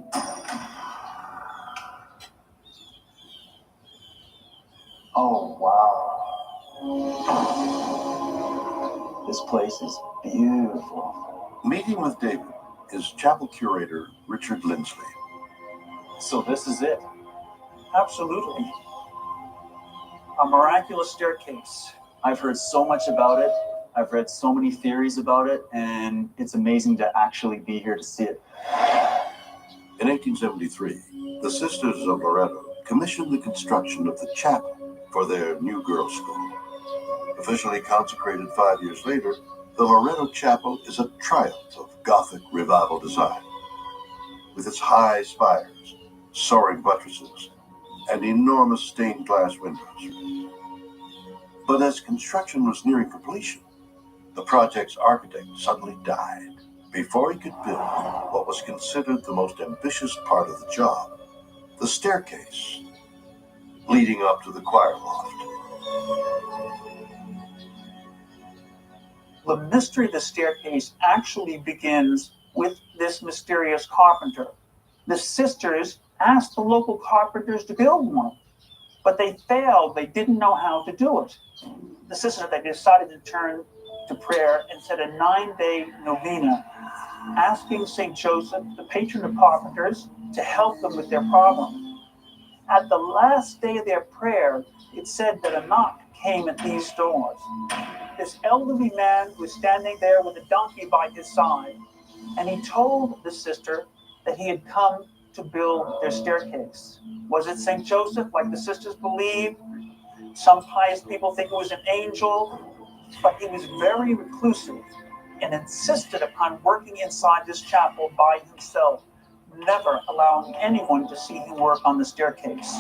Oh, wow. This place is beautiful. Meeting with David is chapel curator Richard Lindsley. So this is it. Absolutely. A miraculous staircase. I've heard so much about it. I've read so many theories about it, and it's amazing to actually be here to see it. In 1873, the Sisters of Loreto commissioned the construction of the chapel for their new girls' school. Officially consecrated 5 years later, the Loreto Chapel is a triumph of Gothic revival design. With its high spires, soaring buttresses, and enormous stained glass windows. But as construction was nearing completion, the project's architect suddenly died before he could build what was considered the most ambitious part of the job, the staircase leading up to the choir loft. The mystery of the staircase actually begins with this mysterious carpenter. The sisters asked the local carpenters to build one, but they failed. They didn't know how to do it. The sisters, they decided to turn to prayer and said a 9-day novena, asking St. Joseph, the patron of carpenters, to help them with their problem. At the last day of their prayer, it said that a knock came at these doors. This elderly man was standing there with a donkey by his side, and he told the sister that he had come to build their staircase. Was it St. Joseph, like the sisters believe? Some pious people think it was an angel, but he was very reclusive and insisted upon working inside this chapel by himself, never allowing anyone to see him work on the staircase.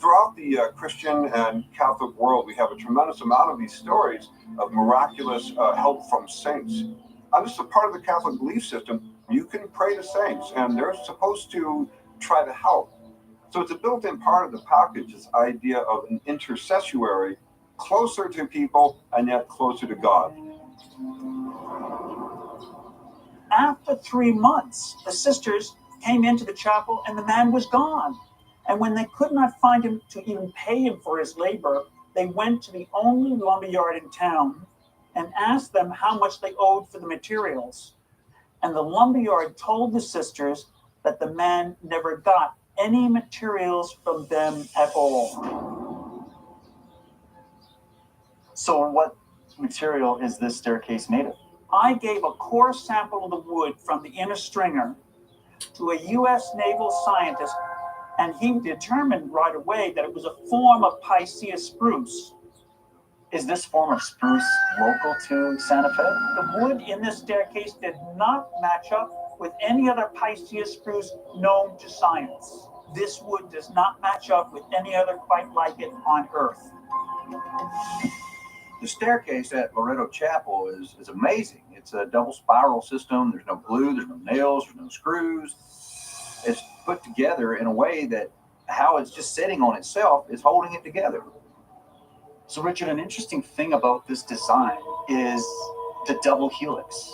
throughout the Christian and Catholic world, we have a tremendous amount of these stories of miraculous help from saints. And this is a part of the Catholic belief system. You can pray to saints, and they're supposed to try to help. So it's a built-in part of the package, this idea of an intercessory, closer to people and yet closer to God. After 3 months, the sisters came into the chapel and the man was gone. And when they could not find him to even pay him for his labor, they went to the only lumberyard in town and asked them how much they owed for the materials. And the lumberyard told the sisters that the man never got any materials from them at all. So what material is this staircase made of? I gave a core sample of the wood from the inner stringer to a U.S. naval scientist, and he determined right away that it was a form of Picea spruce. Is this form of spruce local to Santa Fe? The wood in this staircase did not match up with any other Picea spruce known to science. This wood does not match up with any other quite like it on Earth. The staircase at Loretto Chapel is amazing. It's a double spiral system. There's no glue, there's no nails, there's no screws. It's put together in a way that how it's just sitting on itself is holding it together. So Richard, an interesting thing about this design is the double helix.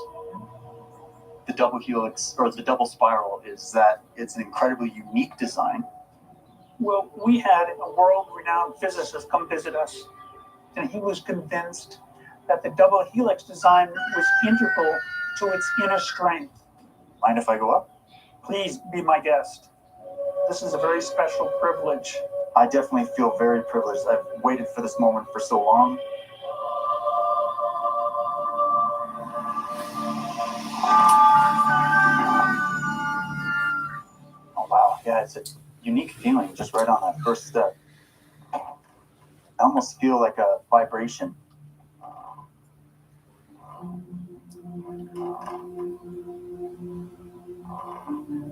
The double helix, or the double spiral, is that it's an incredibly unique design. Well, we had a world-renowned physicist come visit us, and he was convinced that the double helix design was integral to its inner strength. Mind if I go up? Please be my guest. This is a very special privilege. I definitely feel very privileged. I've waited for this moment for so long. Oh wow, yeah, it's a unique feeling just right on that first step. I almost feel like a vibration.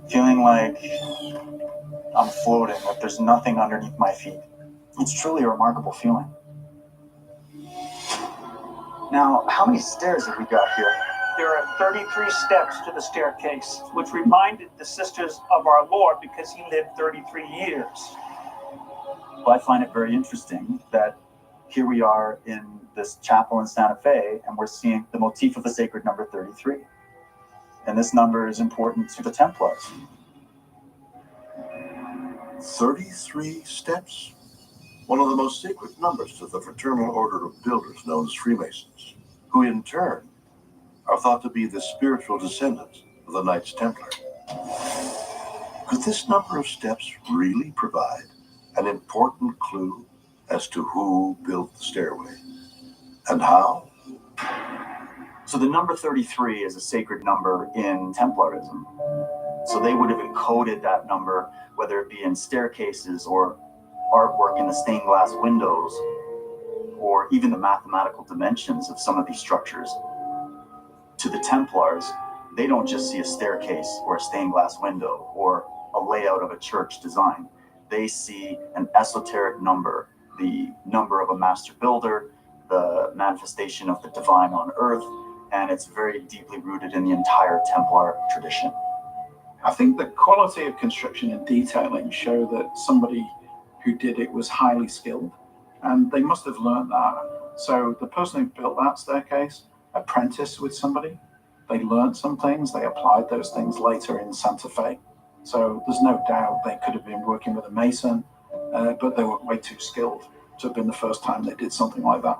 Feeling like I'm floating, like there's nothing underneath my feet. It's truly a remarkable feeling. Now, how many stairs have we got here? There are 33 steps to the staircase, which reminded the sisters of our Lord because he lived 33 years. Well, I find it very interesting that here we are in this chapel in Santa Fe, and we're seeing the motif of the sacred number 33. And this number is important to the Templars. 33 steps? One of the most secret numbers to the fraternal order of builders known as Freemasons, who in turn are thought to be the spiritual descendants of the Knights Templar. Could this number of steps really provide an important clue as to who built the stairway and how? So the number 33 is a sacred number in Templarism. So they would have encoded that number, whether it be in staircases or artwork in the stained glass windows, or even the mathematical dimensions of some of these structures. To the Templars, they don't just see a staircase or a stained glass window or a layout of a church design. They see an esoteric number, the number of a master builder, the manifestation of the divine on earth, and it's very deeply rooted in the entire Templar tradition. I think the quality of construction and detailing show that somebody who did it was highly skilled, and they must have learned that. So the person who built that staircase apprenticed with somebody. They learned some things, they applied those things later in Santa Fe. So there's no doubt they could have been working with a mason, but they were way too skilled to have been the first time they did something like that.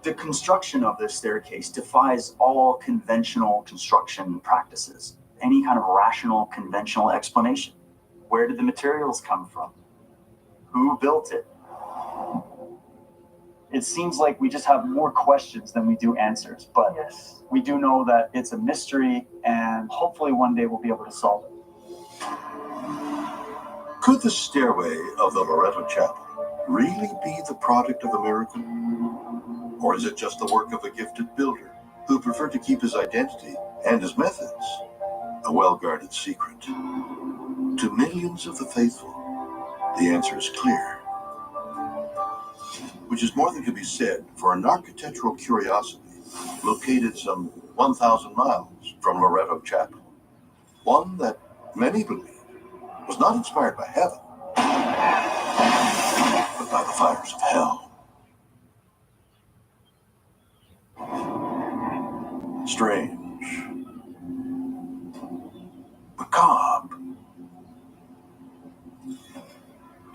The construction of this staircase defies all conventional construction practices, any kind of rational, conventional explanation. Where did the materials come from? Who built it? It seems like we just have more questions than we do answers, but yes, we do know that it's a mystery, and hopefully one day we'll be able to solve it. Could the stairway of the Loretto Chapel really be the product of a miracle? Or is it just the work of a gifted builder who preferred to keep his identity and his methods a well-guarded secret? To millions of the faithful, the answer is clear. Which is more than can be said for an architectural curiosity located some 1,000 miles from Loretto Chapel. One that many believe was not inspired by heaven, but by the fires of hell. Strange, macabre,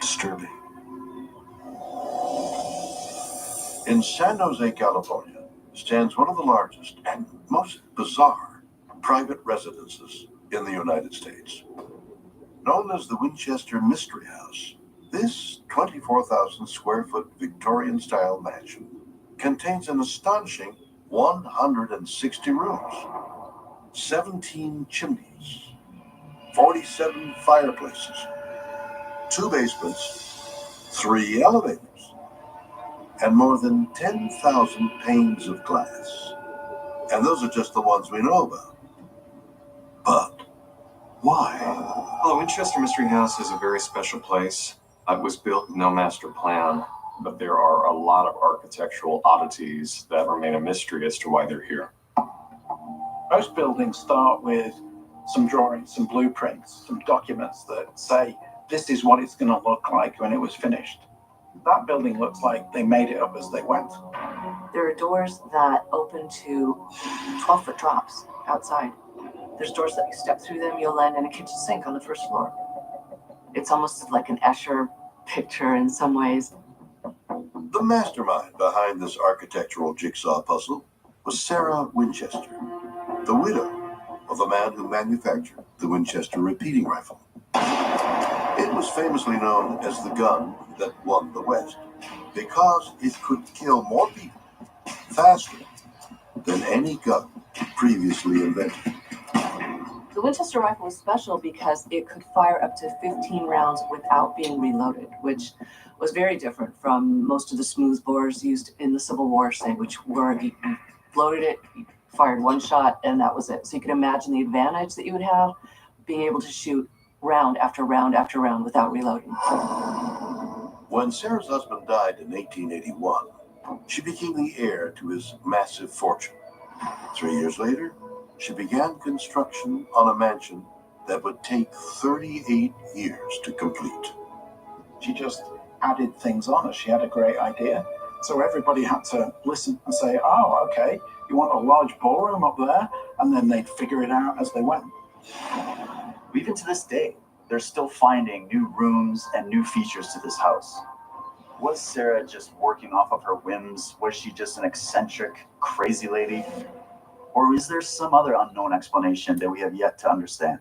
disturbing. In San Jose, California, stands one of the largest and most bizarre private residences in the United States. Known as the Winchester Mystery House, this 24,000 square foot Victorian-style mansion contains an astonishing 160 rooms, 17 chimneys, 47 fireplaces, 2 basements, 3 elevators, and more than 10,000 panes of glass. And those are just the ones we know about. But why? Well, the Winchester Mystery House is a very special place. It was built with no master plan, but there are a lot of architectural oddities that remain a mystery as to why they're here. Most buildings start with some drawings, some blueprints, some documents that say this is what it's going to look like when it was finished. That building looks like they made it up as they went. There are doors that open to 12-foot drops outside. There's doors that you step through them, you'll land in a kitchen sink on the first floor. It's almost like an Escher picture in some ways. The mastermind behind this architectural jigsaw puzzle was Sarah Winchester, the widow of the man who manufactured the Winchester repeating rifle. It was famously known as the gun that won the West because it could kill more people faster than any gun previously invented. The Winchester rifle was special because it could fire up to 15 rounds without being reloaded, which was very different from most of the smoothbores used in the Civil War, say, which were you loaded it, you fired one shot, and that was it. So you can imagine the advantage that you would have being able to shoot round after round after round without reloading. When Sarah's husband died in 1881, she became the heir to his massive fortune. 3 years later, she began construction on a mansion that would take 38 years to complete. She just added things on as she had a great idea. So everybody had to listen and say, oh, okay, you want a large ballroom up there? And then they'd figure it out as they went. Even to this day, they're still finding new rooms and new features to this house. Was Sarah just working off of her whims? Was she just an eccentric, crazy lady? Or is there some other unknown explanation that we have yet to understand?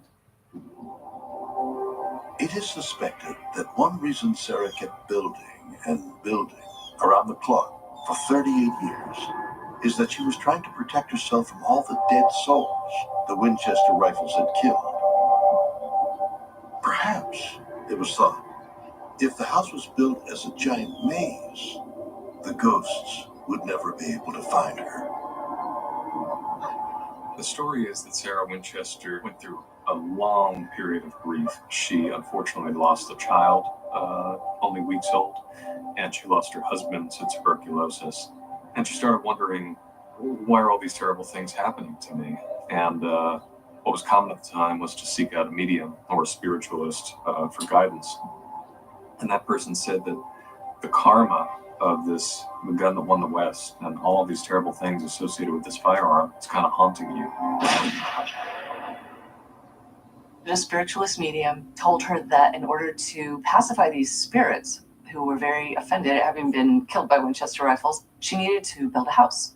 It is suspected that one reason Sarah kept building and building around the clock for 38 years is that she was trying to protect herself from all the dead souls the Winchester rifles had killed. Perhaps, it was thought, if the house was built as a giant maze, the ghosts would never be able to find her. The story is that Sarah Winchester went through a long period of grief. She unfortunately lost a child, only weeks old, and she lost her husband to tuberculosis. And she started wondering, why are all these terrible things happening to me? And what was common at the time was to seek out a medium or a spiritualist for guidance. And that person said that the karma of the gun that won the West and all of these terrible things associated with this firearm, it's kind of haunting you. The spiritualist medium told her that in order to pacify these spirits who were very offended at having been killed by Winchester rifles, she needed to build a house.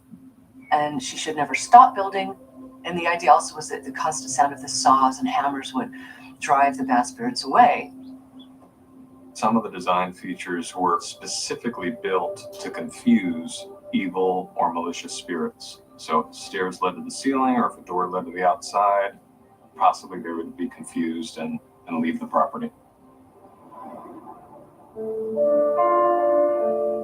And she should never stop building. And the idea also was that the constant sound of the saws and hammers would drive the bad spirits away. Some of the design features were specifically built to confuse evil or malicious spirits. So if stairs led to the ceiling or if a door led to the outside, possibly they would be confused and leave the property.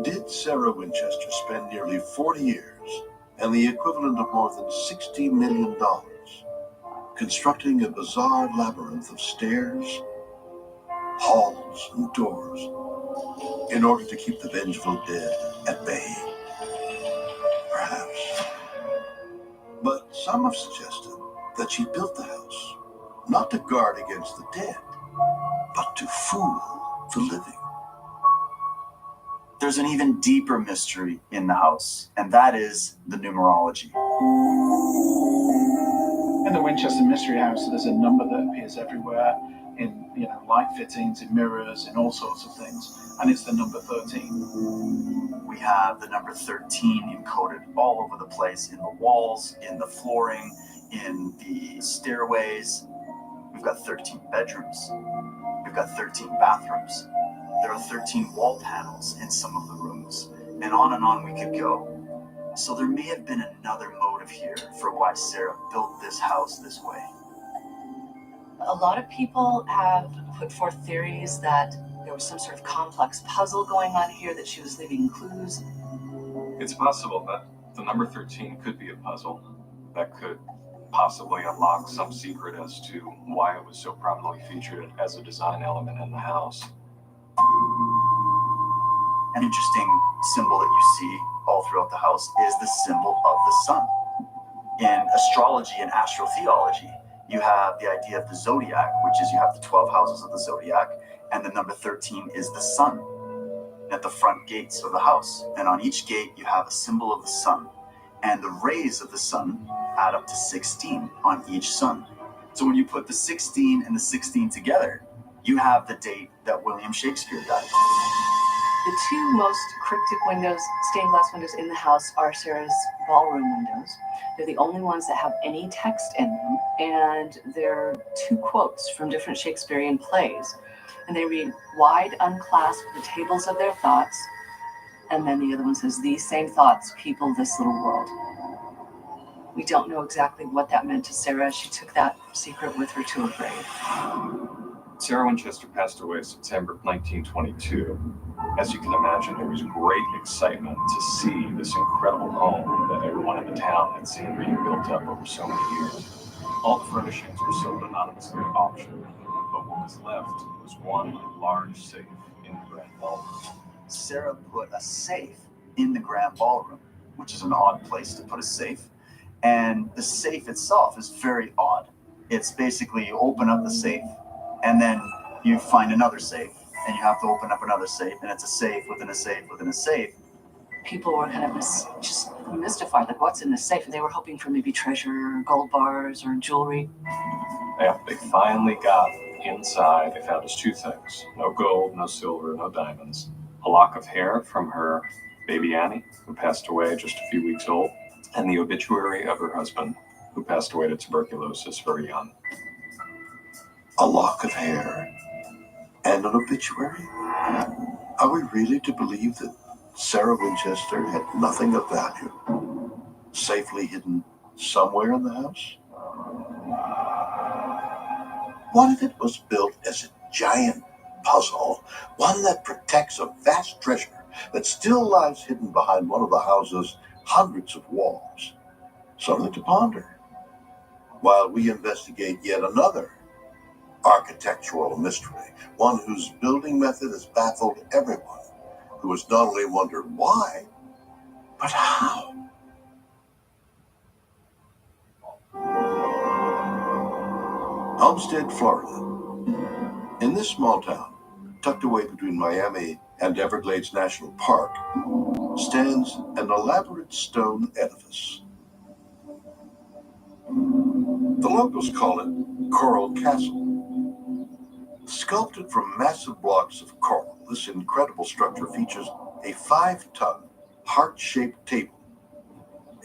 Did Sarah Winchester spend nearly 40 years and the equivalent of more than $60 million constructing a bizarre labyrinth of stairs, halls and doors in order to keep the vengeful dead at bay. Perhaps. But some have suggested that she built the house not to guard against the dead, but to fool the living. There's an even deeper mystery in the house, and that is the numerology. In the Winchester Mystery House, there's a number that appears everywhere in light fittings, in mirrors, in all sorts of things, and it's the number 13. We have the number 13 encoded all over the place, in the walls, in the flooring, in the stairways. We've got 13 bedrooms. We've got 13 bathrooms. There are 13 wall panels in some of the rooms, and on we could go. So there may have been another motive here for why Sarah built this house this way. A lot of people have put forth theories that there was some sort of complex puzzle going on here, that she was leaving clues. It's possible that the number 13 could be a puzzle that could possibly unlock some secret as to why it was so prominently featured as a design element in the house. An interesting symbol that you see all throughout the house is the symbol of the sun. In astrology and astrotheology, you have the idea of the zodiac, which is you have the 12 houses of the zodiac, and the number 13 is the sun at the front gates of the house. And on each gate, you have a symbol of the sun, and the rays of the sun add up to 16 on each sun. So when you put the 16 and the 16 together, you have the date that William Shakespeare died. The two most cryptic windows, stained glass windows in the house, are Sarah's ballroom windows. They're the only ones that have any text in them, and they're two quotes from different Shakespearean plays. And they read, "Wide unclasp the tables of their thoughts," and then the other one says, "These same thoughts people this little world." We don't know exactly what that meant to Sarah. She took that secret with her to her grave. Sarah Winchester passed away September 1922. As you can imagine, there was great excitement to see this incredible home that everyone in the town had seen being built up over so many years. All the furnishings were sold anonymously at auction, but what was left was one large safe in the grand ballroom. Sarah put a safe in the grand ballroom, which is an odd place to put a safe. And the safe itself is very odd. It's basically you open up the safe, and then you find another safe, and you have to open up another safe, and it's a safe within a safe within a safe. People were kind of just mystified, like, what's in the safe? And they were hoping for maybe treasure, gold bars, or jewelry. Yeah, they finally got inside. They found just two things: no gold, no silver, no diamonds. A lock of hair from her baby Annie, who passed away just a few weeks old, and the obituary of her husband, who passed away to tuberculosis very young. A lock of hair and an obituary? Are we really to believe that Sarah Winchester had nothing of value safely hidden somewhere in the house? What if it was built as a giant puzzle, one that protects a vast treasure that still lies hidden behind one of the house's hundreds of walls? Something to ponder, while we investigate yet another architectural mystery, one whose building method has baffled everyone, who has not only wondered why, but how. Homestead, Florida. In this small town, tucked away between Miami and Everglades National Park, stands an elaborate stone edifice. The locals call it Coral Castle. Sculpted from massive blocks of coral, this incredible structure features a 5-ton heart-shaped table,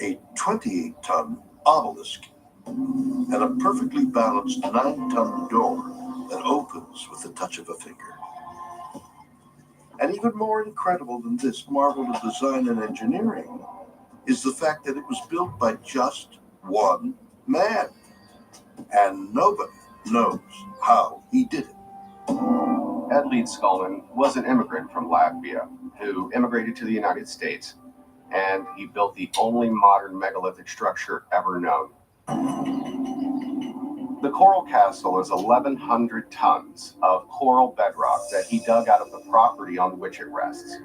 a 28-ton obelisk, and a perfectly balanced 9-ton door that opens with the touch of a finger. And even more incredible than this marvel of design and engineering is the fact that it was built by just one man, and nobody knows how he did it. Ed Leeds Scullman was an immigrant from Latvia who immigrated to the United States, and he built the only modern megalithic structure ever known. The Coral Castle is 1,100 tons of coral bedrock that he dug out of the property on which it rests.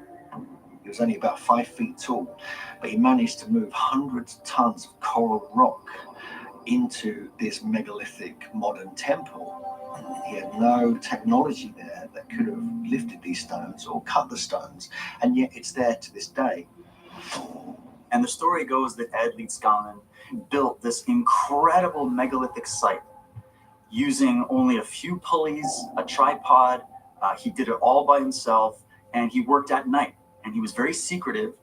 He was only about 5 feet tall, but he managed to move hundreds of tons of coral rock into this megalithic modern temple. He had no technology there that could have lifted these stones or cut the stones, and yet it's there to this day. And the story goes that Ed Leedskalnin built this incredible megalithic site using only a few pulleys, a tripod. He did it all by himself, and he worked at night, and he was very secretive.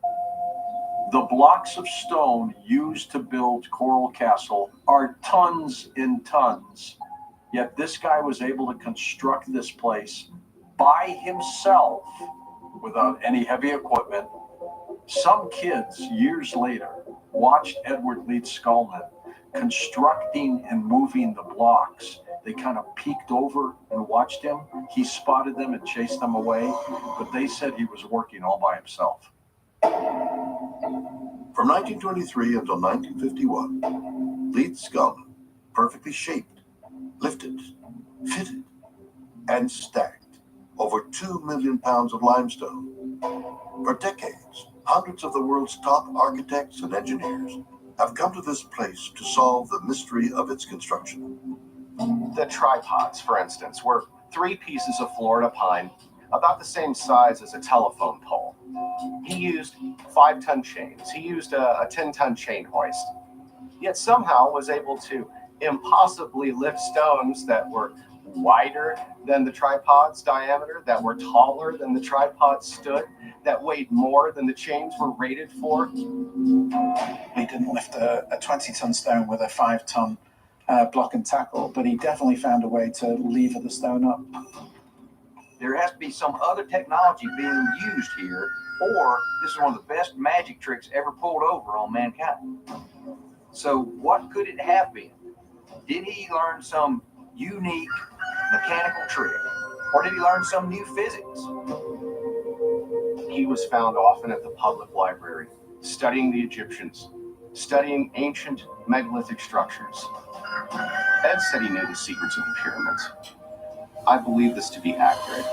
The blocks of stone used to build Coral Castle are tons and tons. Yet this guy was able to construct this place by himself without any heavy equipment. Some kids, years later, watched Edward Leedskalnin constructing and moving the blocks. They kind of peeked over and watched him. He spotted them and chased them away, but they said he was working all by himself. From 1923 until 1951, Leedskalnin perfectly shaped, lifted, fitted, and stacked over 2 million pounds of limestone. For decades, hundreds of the world's top architects and engineers have come to this place to solve the mystery of its construction. The tripods, for instance, were 3 pieces of Florida pine about the same size as a telephone pole. He used 5-ton chains. He used a 10-ton chain hoist, yet somehow was able to impossibly lift stones that were wider than the tripod's diameter, that were taller than the tripod stood, that weighed more than the chains were rated for. He didn't lift a 20-ton stone with a 5-ton block and tackle, but he definitely found a way to lever the stone up. There has to be some other technology being used here, or this is one of the best magic tricks ever pulled over on mankind. So what could it have been? Did he learn some unique mechanical trick, or did he learn some new physics? He was found often at the public library, studying the Egyptians, studying ancient megalithic structures. Ed said he knew the secrets of the pyramids. I believe this to be accurate.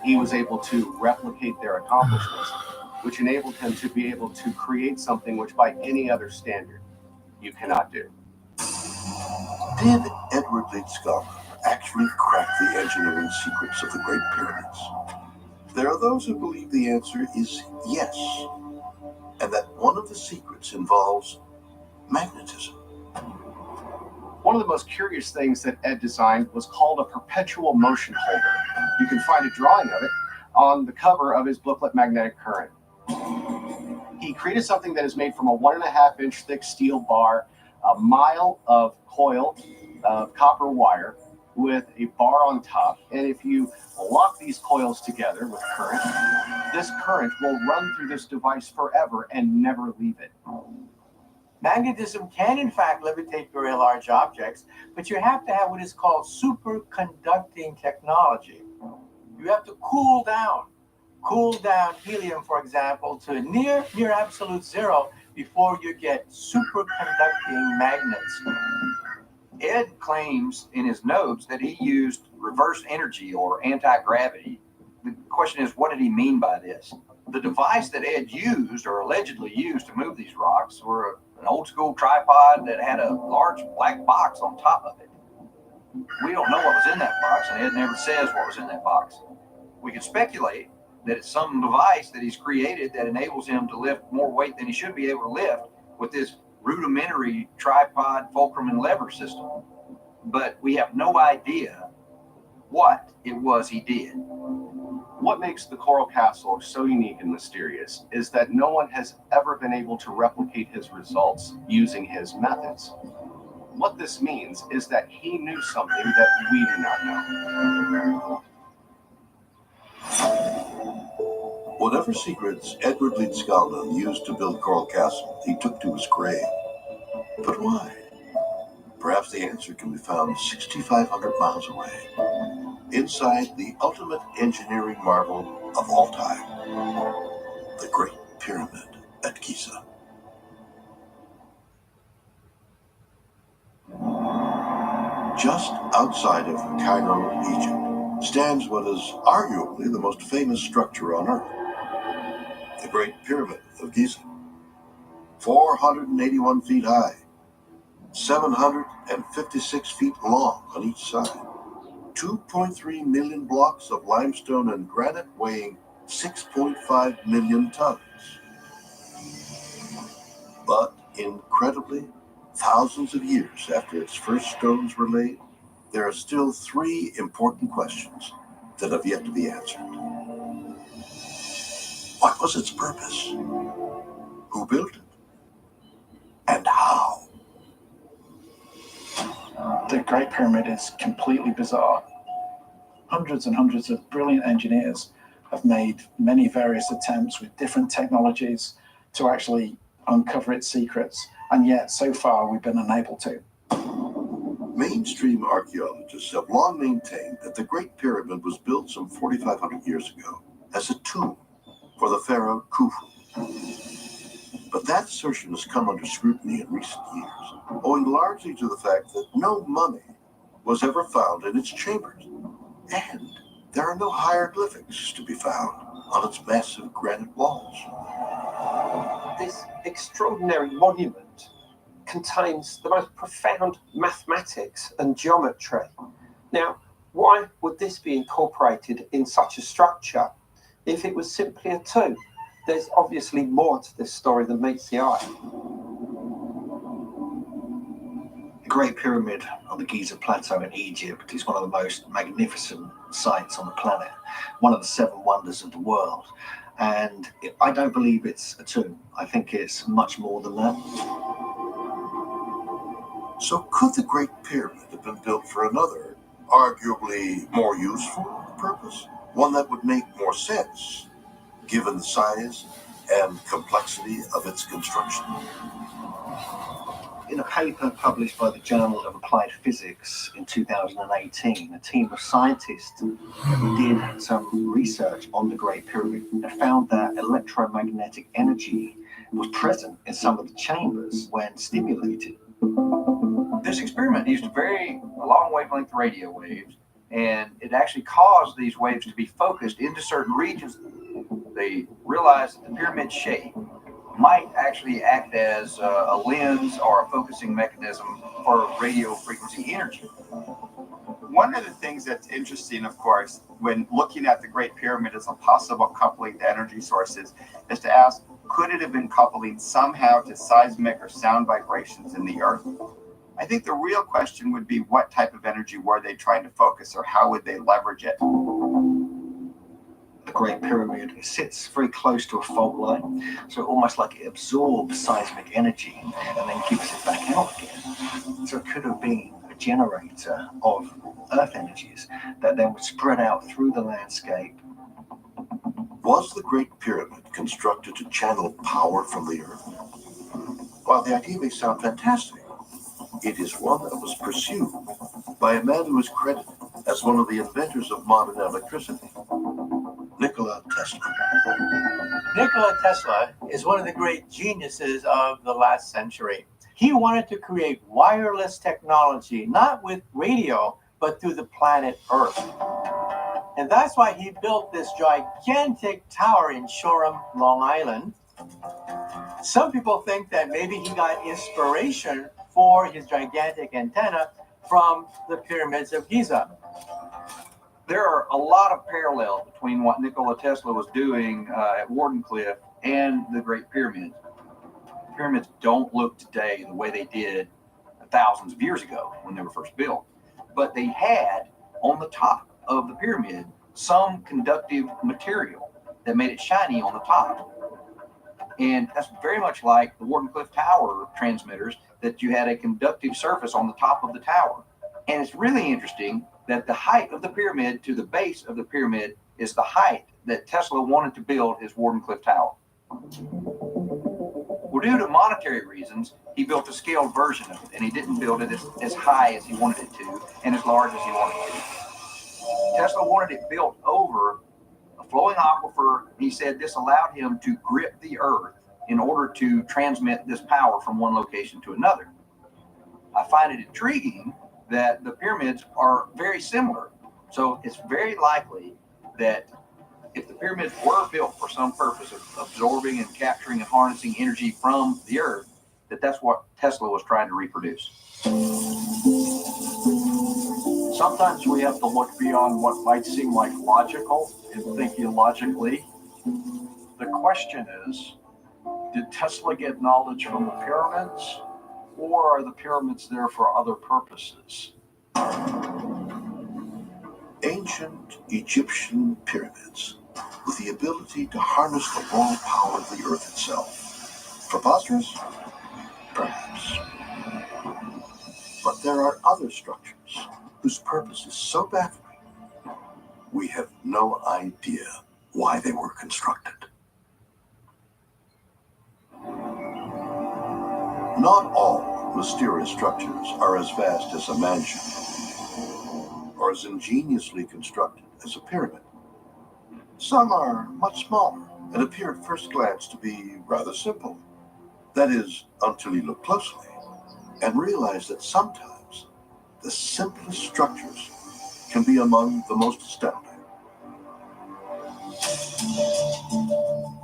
He was able to replicate their accomplishments, which enabled him to be able to create something which by any other standard you cannot do. Did Edward Leedskalnin actually crack the engineering secrets of the Great Pyramids? There are those who believe the answer is yes, and that one of the secrets involves magnetism. One of the most curious things that Ed designed was called a perpetual motion holder. You can find a drawing of it on the cover of his booklet, Magnetic Current. He created something that is made from a 1.5-inch thick steel bar, a mile of coil of copper wire with a bar on top. And if you lock these coils together with current, this current will run through this device forever and never leave it. Magnetism can, in fact, levitate very large objects, but you have to have what is called superconducting technology. You have to cool down helium, for example, to near absolute zero before you get superconducting magnets. Ed claims in his notes that he used reverse energy or anti-gravity. The question is, what did he mean by this? The device that Ed used or allegedly used to move these rocks were an old school tripod that had a large black box on top of it. We don't know what was in that box, and Ed never says what was in that box. We can speculate that it's some device that he's created that enables him to lift more weight than he should be able to lift with this rudimentary tripod, fulcrum, and lever system. But we have no idea what it was he did. What makes the Coral Castle so unique and mysterious is that no one has ever been able to replicate his results using his methods. What this means is that he knew something that we do not know. Whatever secrets Edward Leedskalnin used to build Coral Castle, he took to his grave. But why? Perhaps the answer can be found 6,500 miles away, inside the ultimate engineering marvel of all time, the Great Pyramid at Giza. Just outside of Cairo, Egypt, stands what is arguably the most famous structure on Earth, the Great Pyramid of Giza. 481 feet high, 756 feet long on each side, 2.3 million blocks of limestone and granite weighing 6.5 million tons. But incredibly, thousands of years after its first stones were laid, there are still three important questions that have yet to be answered. What was its purpose? Who built it? And how? The Great Pyramid is completely bizarre. Hundreds and hundreds of brilliant engineers have made many various attempts with different technologies to actually uncover its secrets, and yet so far we've been unable to. Mainstream archaeologists have long maintained that the Great Pyramid was built some 4,500 years ago as a tomb for the pharaoh Khufu. But that assertion has come under scrutiny in recent years, owing largely to the fact that no mummy was ever found in its chambers, and there are no hieroglyphics to be found on its massive granite walls. This extraordinary monument contains the most profound mathematics and geometry. Now, why would this be incorporated in such a structure if it was simply a tomb? There's obviously more to this story than meets the eye. The Great Pyramid on the Giza Plateau in Egypt is one of the most magnificent sights on the planet, one of the seven wonders of the world. And I don't believe it's a tomb. I think it's much more than that. So could the Great Pyramid have been built for another, arguably more useful purpose? One that would make more sense, given the size and complexity of its construction? In a paper published by the Journal of Applied Physics in 2018, a team of scientists did some research on the Great Pyramid and found that electromagnetic energy was present in some of the chambers when stimulated. This experiment used a very long wavelength radio waves, and it actually caused these waves to be focused into certain regions. They realized that the pyramid shape might actually act as a lens or a focusing mechanism for radio frequency energy. One of the things that's interesting, of course, when looking at the Great Pyramid as a possible coupling to energy sources, is to ask, could it have been coupling somehow to seismic or sound vibrations in the Earth? I think the real question would be, what type of energy were they trying to focus, or how would they leverage it? The Great Pyramid sits very close to a fault line, so almost like it absorbs seismic energy and then gives it back out again. So it could have been a generator of Earth energies that then would spread out through the landscape. Was the Great Pyramid constructed to channel power from the Earth? While the idea may sound fantastic, it is one that was pursued by a man who is credited as one of the inventors of modern electricity, Nikola Tesla. Nikola Tesla is one of the great geniuses of the last century. He wanted to create wireless technology, not with radio, but through the planet Earth. And that's why he built this gigantic tower in Shoreham, Long Island. Some people think that maybe he got inspiration for his gigantic antenna from the pyramids of Giza. There are a lot of parallels between what Nikola Tesla was doing at Wardenclyffe and the Great Pyramid. The pyramids don't look today the way they did thousands of years ago when they were first built, but they had on the top of the pyramid some conductive material that made it shiny on the top. And that's very much like the Wardenclyffe Tower transmitters, that you had a conductive surface on the top of the tower. And it's really interesting that the height of the pyramid to the base of the pyramid is the height that Tesla wanted to build his Wardenclyffe Tower. Well, due to monetary reasons, he built a scaled version of it, and he didn't build it as high as he wanted it to and as large as he wanted it to. Tesla wanted it built over a flowing aquifer. He said this allowed him to grip the earth in order to transmit this power from one location to another. I find it intriguing that the pyramids are very similar. So it's very likely that if the pyramids were built for some purpose of absorbing and capturing and harnessing energy from the earth, that's what Tesla was trying to reproduce. Sometimes we have to look beyond what might seem like logical and think illogically. The question is, did Tesla get knowledge from the pyramids, or are the pyramids there for other purposes? Ancient Egyptian pyramids with the ability to harness the raw power of the earth itself. Preposterous? Perhaps. But there are other structures whose purpose is so baffling, we have no idea why they were constructed. Not all mysterious structures are as vast as a mansion, or as ingeniously constructed as a pyramid. Some are much smaller and appear at first glance to be rather simple. That is, until you look closely and realize that sometimes the simplest structures can be among the most astounding.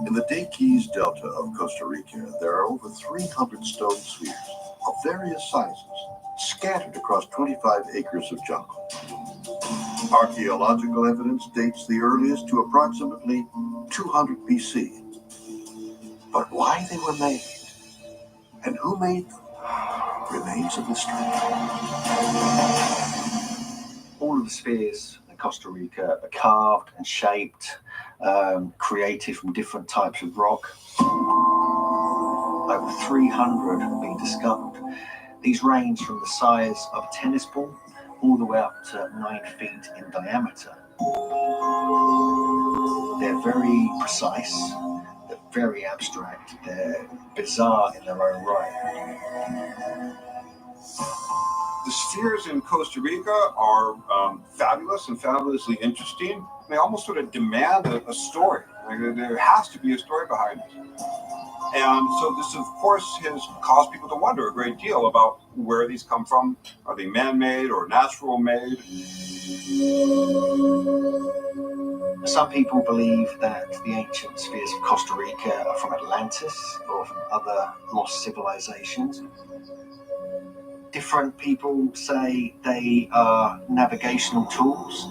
In the Dayquis Delta of Costa Rica, there are over 300 stone spheres of various sizes scattered across 25 acres of jungle. Archaeological evidence dates the earliest to approximately 200 BC. But why they were made and who made them remains a mystery. All of the spheres in Costa Rica are carved and shaped, created from different types of rock. Over 300 have been discovered. These range from the size of a tennis ball all the way up to 9 feet in diameter. They're very precise, they're very abstract, they're bizarre in their own right. The spheres in Costa Rica are fabulous and fabulously interesting. They almost sort of demand a story. Like, there has to be a story behind it. And so this, of course, has caused people to wonder a great deal about where these come from. Are they man-made or natural-made? Some people believe that the ancient spheres of Costa Rica are from Atlantis or from other lost civilizations. Different people say they are navigational tools.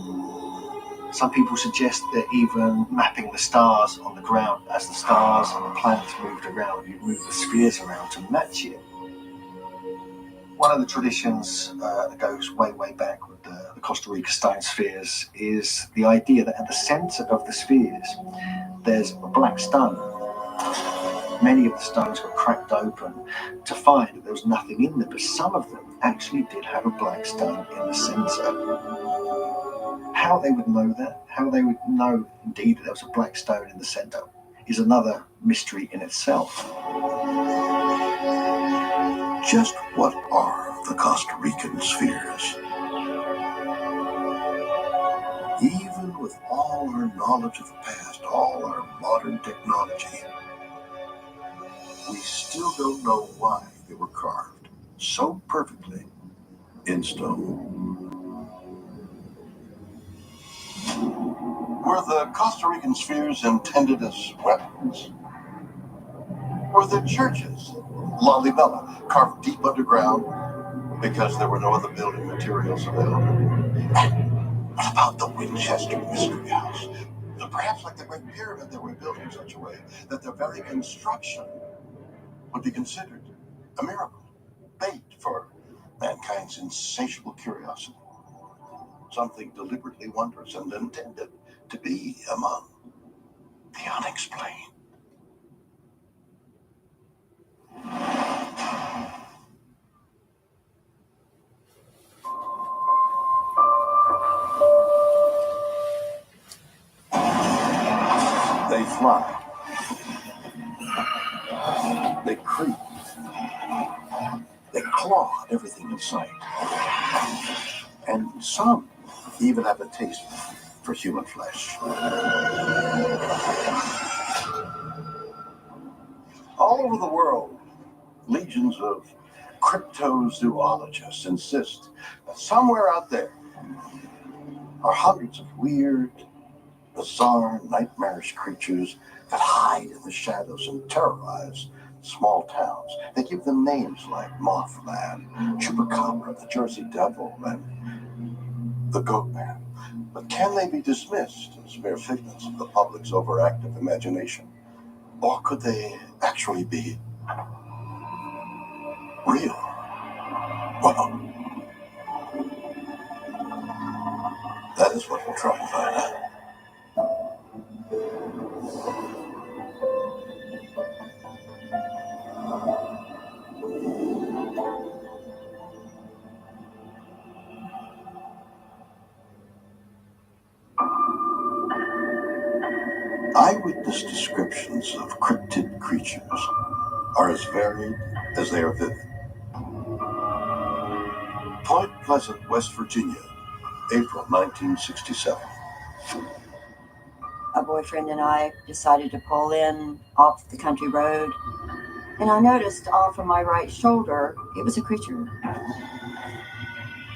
Some people suggest that even mapping the stars on the ground, as the stars and the planets moved around, you'd move the spheres around to match it. One of the traditions that goes way, way back with the Costa Rica stone spheres is the idea that at the center of the spheres, there's a black stone. Many of the stones were cracked open to find that there was nothing in them, but some of them actually did have a black stone in the center. How they would know that, how they would know indeed that there was a black stone in the center, is another mystery in itself. Just what are the Costa Rican spheres? Even with all our knowledge of the past, all our modern technology, we still don't know why they were carved so perfectly in stone. Were the Costa Rican spheres intended as weapons? Were the churches, Lalibela, carved deep underground because there were no other building materials available? What about the Winchester Mystery House? Perhaps like the Great Pyramid, they were built in such a way that their very construction would be considered a miracle, bait for mankind's insatiable curiosity. Something deliberately wondrous and intended to be among the unexplained. They fly. They creep. They claw at everything in sight. And some even have a taste for human flesh. All over the world, legions of cryptozoologists insist that somewhere out there are hundreds of weird, bizarre, nightmarish creatures that hide in the shadows and terrorize small towns. They give them names like Mothman, Chupacabra, the Jersey Devil, and the Goatman. But can they be dismissed as mere figments of the public's overactive imagination? Or could they actually be real? Well, that is what we'll try to find out. Eyewitness descriptions of cryptid creatures are as varied as they are vivid. Point Pleasant, West Virginia, April 1967. My boyfriend and I decided to pull in off the country road, and I noticed off of my right shoulder, it was a creature.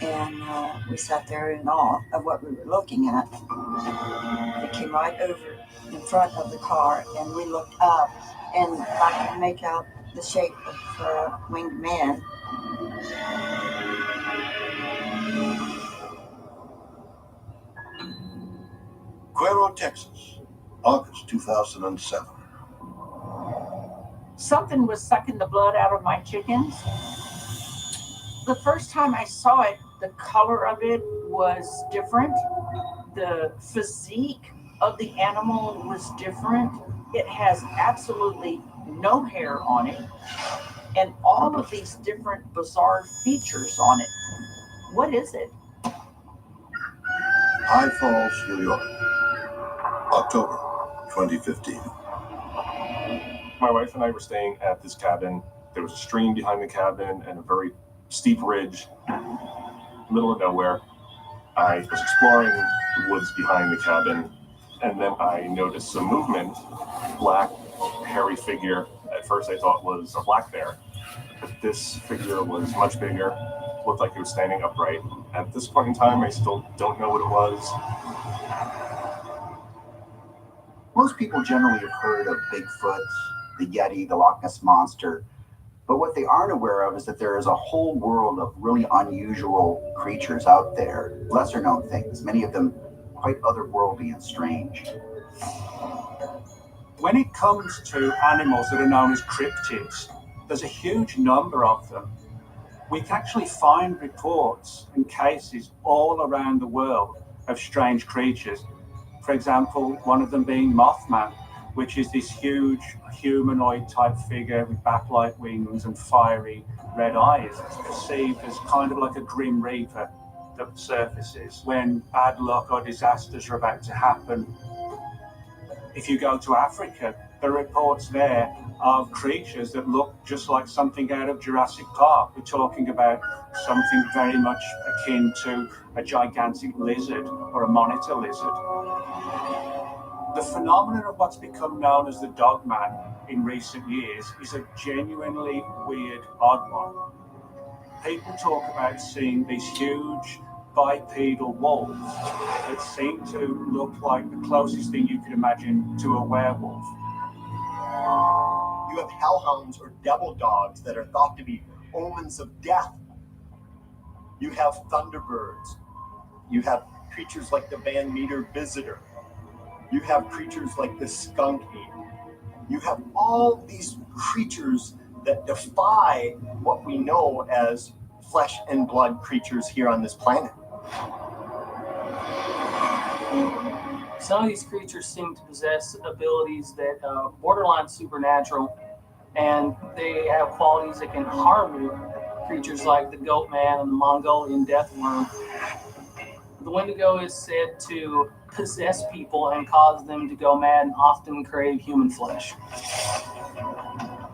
And we sat there in awe of what we were looking at. It came right over in front of the car, and we looked up, and I could make out the shape of a winged man. Cuero, Texas, August 2007. Something was sucking the blood out of my chickens. The first time I saw it, the color of it was different. The physique of the animal was different. It has absolutely no hair on it, and all of these different bizarre features on it. What is it? High Falls, New York, October 2015. My wife and I were staying at this cabin. There was a stream behind the cabin and a very steep ridge, middle of nowhere. I was exploring the woods behind the cabin, and then I noticed some movement. Black, hairy figure. At first I thought was a black bear, but this figure was much bigger, looked like it was standing upright. At this point in time, I still don't know what it was. Most people generally have heard of Bigfoot, the Yeti, the Loch Ness Monster, but what they aren't aware of is that there is a whole world of really unusual creatures out there, lesser known things, many of them quite otherworldly and strange. When it comes to animals that are known as cryptids, there's a huge number of them. We can actually find reports and cases all around the world of strange creatures. For example, one of them being Mothman, which is this huge humanoid type figure with bat-like wings and fiery red eyes. It's perceived as kind of like a grim reaper that surfaces when bad luck or disasters are about to happen. If you go to Africa, there are reports there of creatures that look just like something out of Jurassic Park. We're talking about something very much akin to a gigantic lizard or a monitor lizard. The phenomenon of what's become known as the Dogman in recent years is a genuinely weird, odd one. People talk about seeing these huge bipedal wolves that seem to look like the closest thing you could imagine to a werewolf. You have hellhounds or devil dogs that are thought to be omens of death. You have thunderbirds. You have creatures like the Van Meter visitor. You have creatures like the skunk ape. You have all these creatures that defy what we know as flesh and blood creatures here on this planet. Some of these creatures seem to possess abilities that borderline supernatural, and they have qualities that can harm you. Creatures like the Goatman and the Mongolian death worm. The Wendigo is said to possess people and cause them to go mad and often crave human flesh.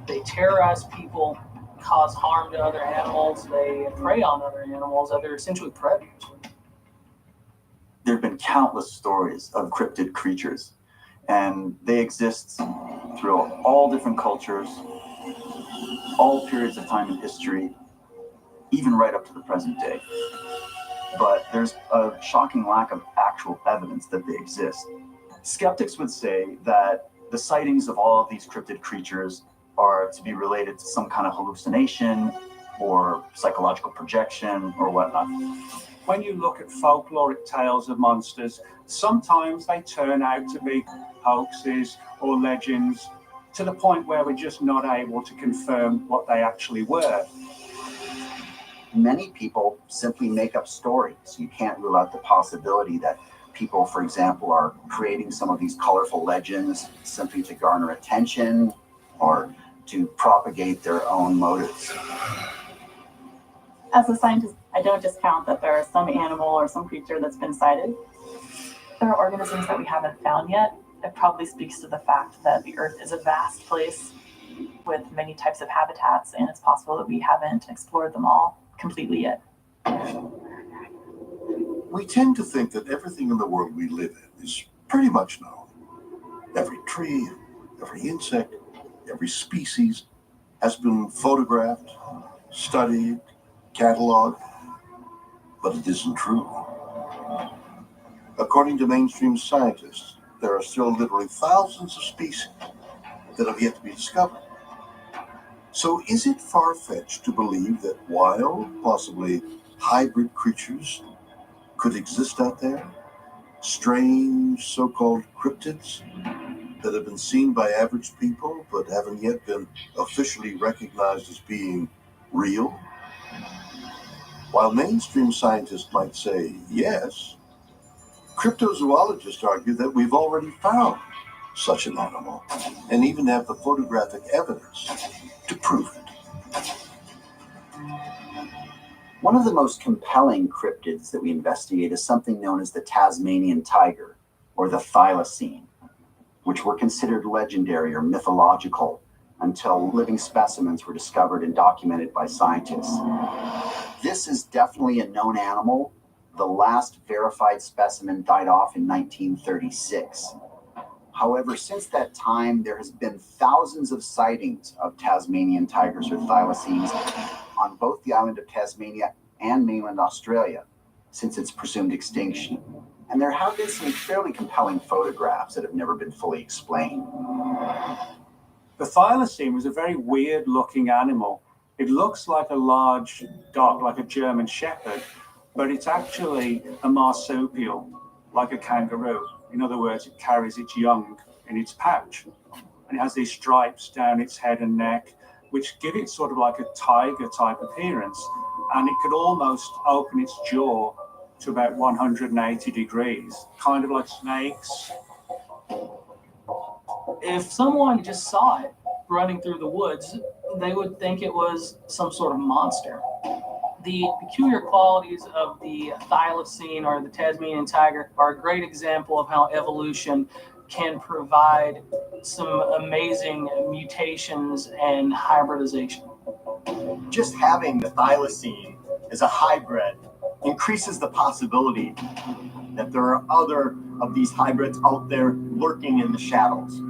They terrorize people, cause harm to other animals, they prey on other animals, they're essentially predators. There have been countless stories of cryptid creatures, and they exist through all different cultures, all periods of time in history, even right up to the present day. But there's a shocking lack of actual evidence that they exist. Skeptics would say that the sightings of all of these cryptid creatures are to be related to some kind of hallucination or psychological projection or whatnot. When you look at folkloric tales of monsters, sometimes they turn out to be hoaxes or legends to the point where we're just not able to confirm what they actually were. Many people simply make up stories. You can't rule out the possibility that people, for example, are creating some of these colorful legends simply to garner attention or to propagate their own motives. As a scientist, I don't discount that there is some animal or some creature that's been sighted. There are organisms that we haven't found yet. It probably speaks to the fact that the Earth is a vast place with many types of habitats, and it's possible that we haven't explored them all completely yet. We tend to think that everything in the world we live in is pretty much known. Every tree, every insect, every species has been photographed, studied, cataloged, but it isn't true. According to mainstream scientists, there are still literally thousands of species that have yet to be discovered. So is it far-fetched to believe that wild, possibly hybrid creatures could exist out there? Strange so-called cryptids that have been seen by average people but haven't yet been officially recognized as being real? While mainstream scientists might say yes, cryptozoologists argue that we've already found such an animal and even have the photographic evidence to prove it. One of the most compelling cryptids that we investigate is something known as the Tasmanian tiger, or the thylacine, which were considered legendary or mythological until living specimens were discovered and documented by scientists. This is definitely a known animal. The last verified specimen died off in 1936. However, since that time, there has been thousands of sightings of Tasmanian tigers or thylacines on both the island of Tasmania and mainland Australia since its presumed extinction. And there have been some fairly compelling photographs that have never been fully explained. The thylacine was a very weird looking animal. It looks like a large dog, like a German shepherd, but it's actually a marsupial, like a kangaroo. In other words, it carries its young in its pouch. And it has these stripes down its head and neck, which give it sort of like a tiger type appearance. And it could almost open its jaw to about 180 degrees, kind of like snakes. If someone just saw it running through the woods, they would think it was some sort of monster. The peculiar qualities of the thylacine or the Tasmanian tiger are a great example of how evolution can provide some amazing mutations and hybridization. Just having the thylacine as a hybrid increases the possibility that there are other of these hybrids out there lurking in the shadows.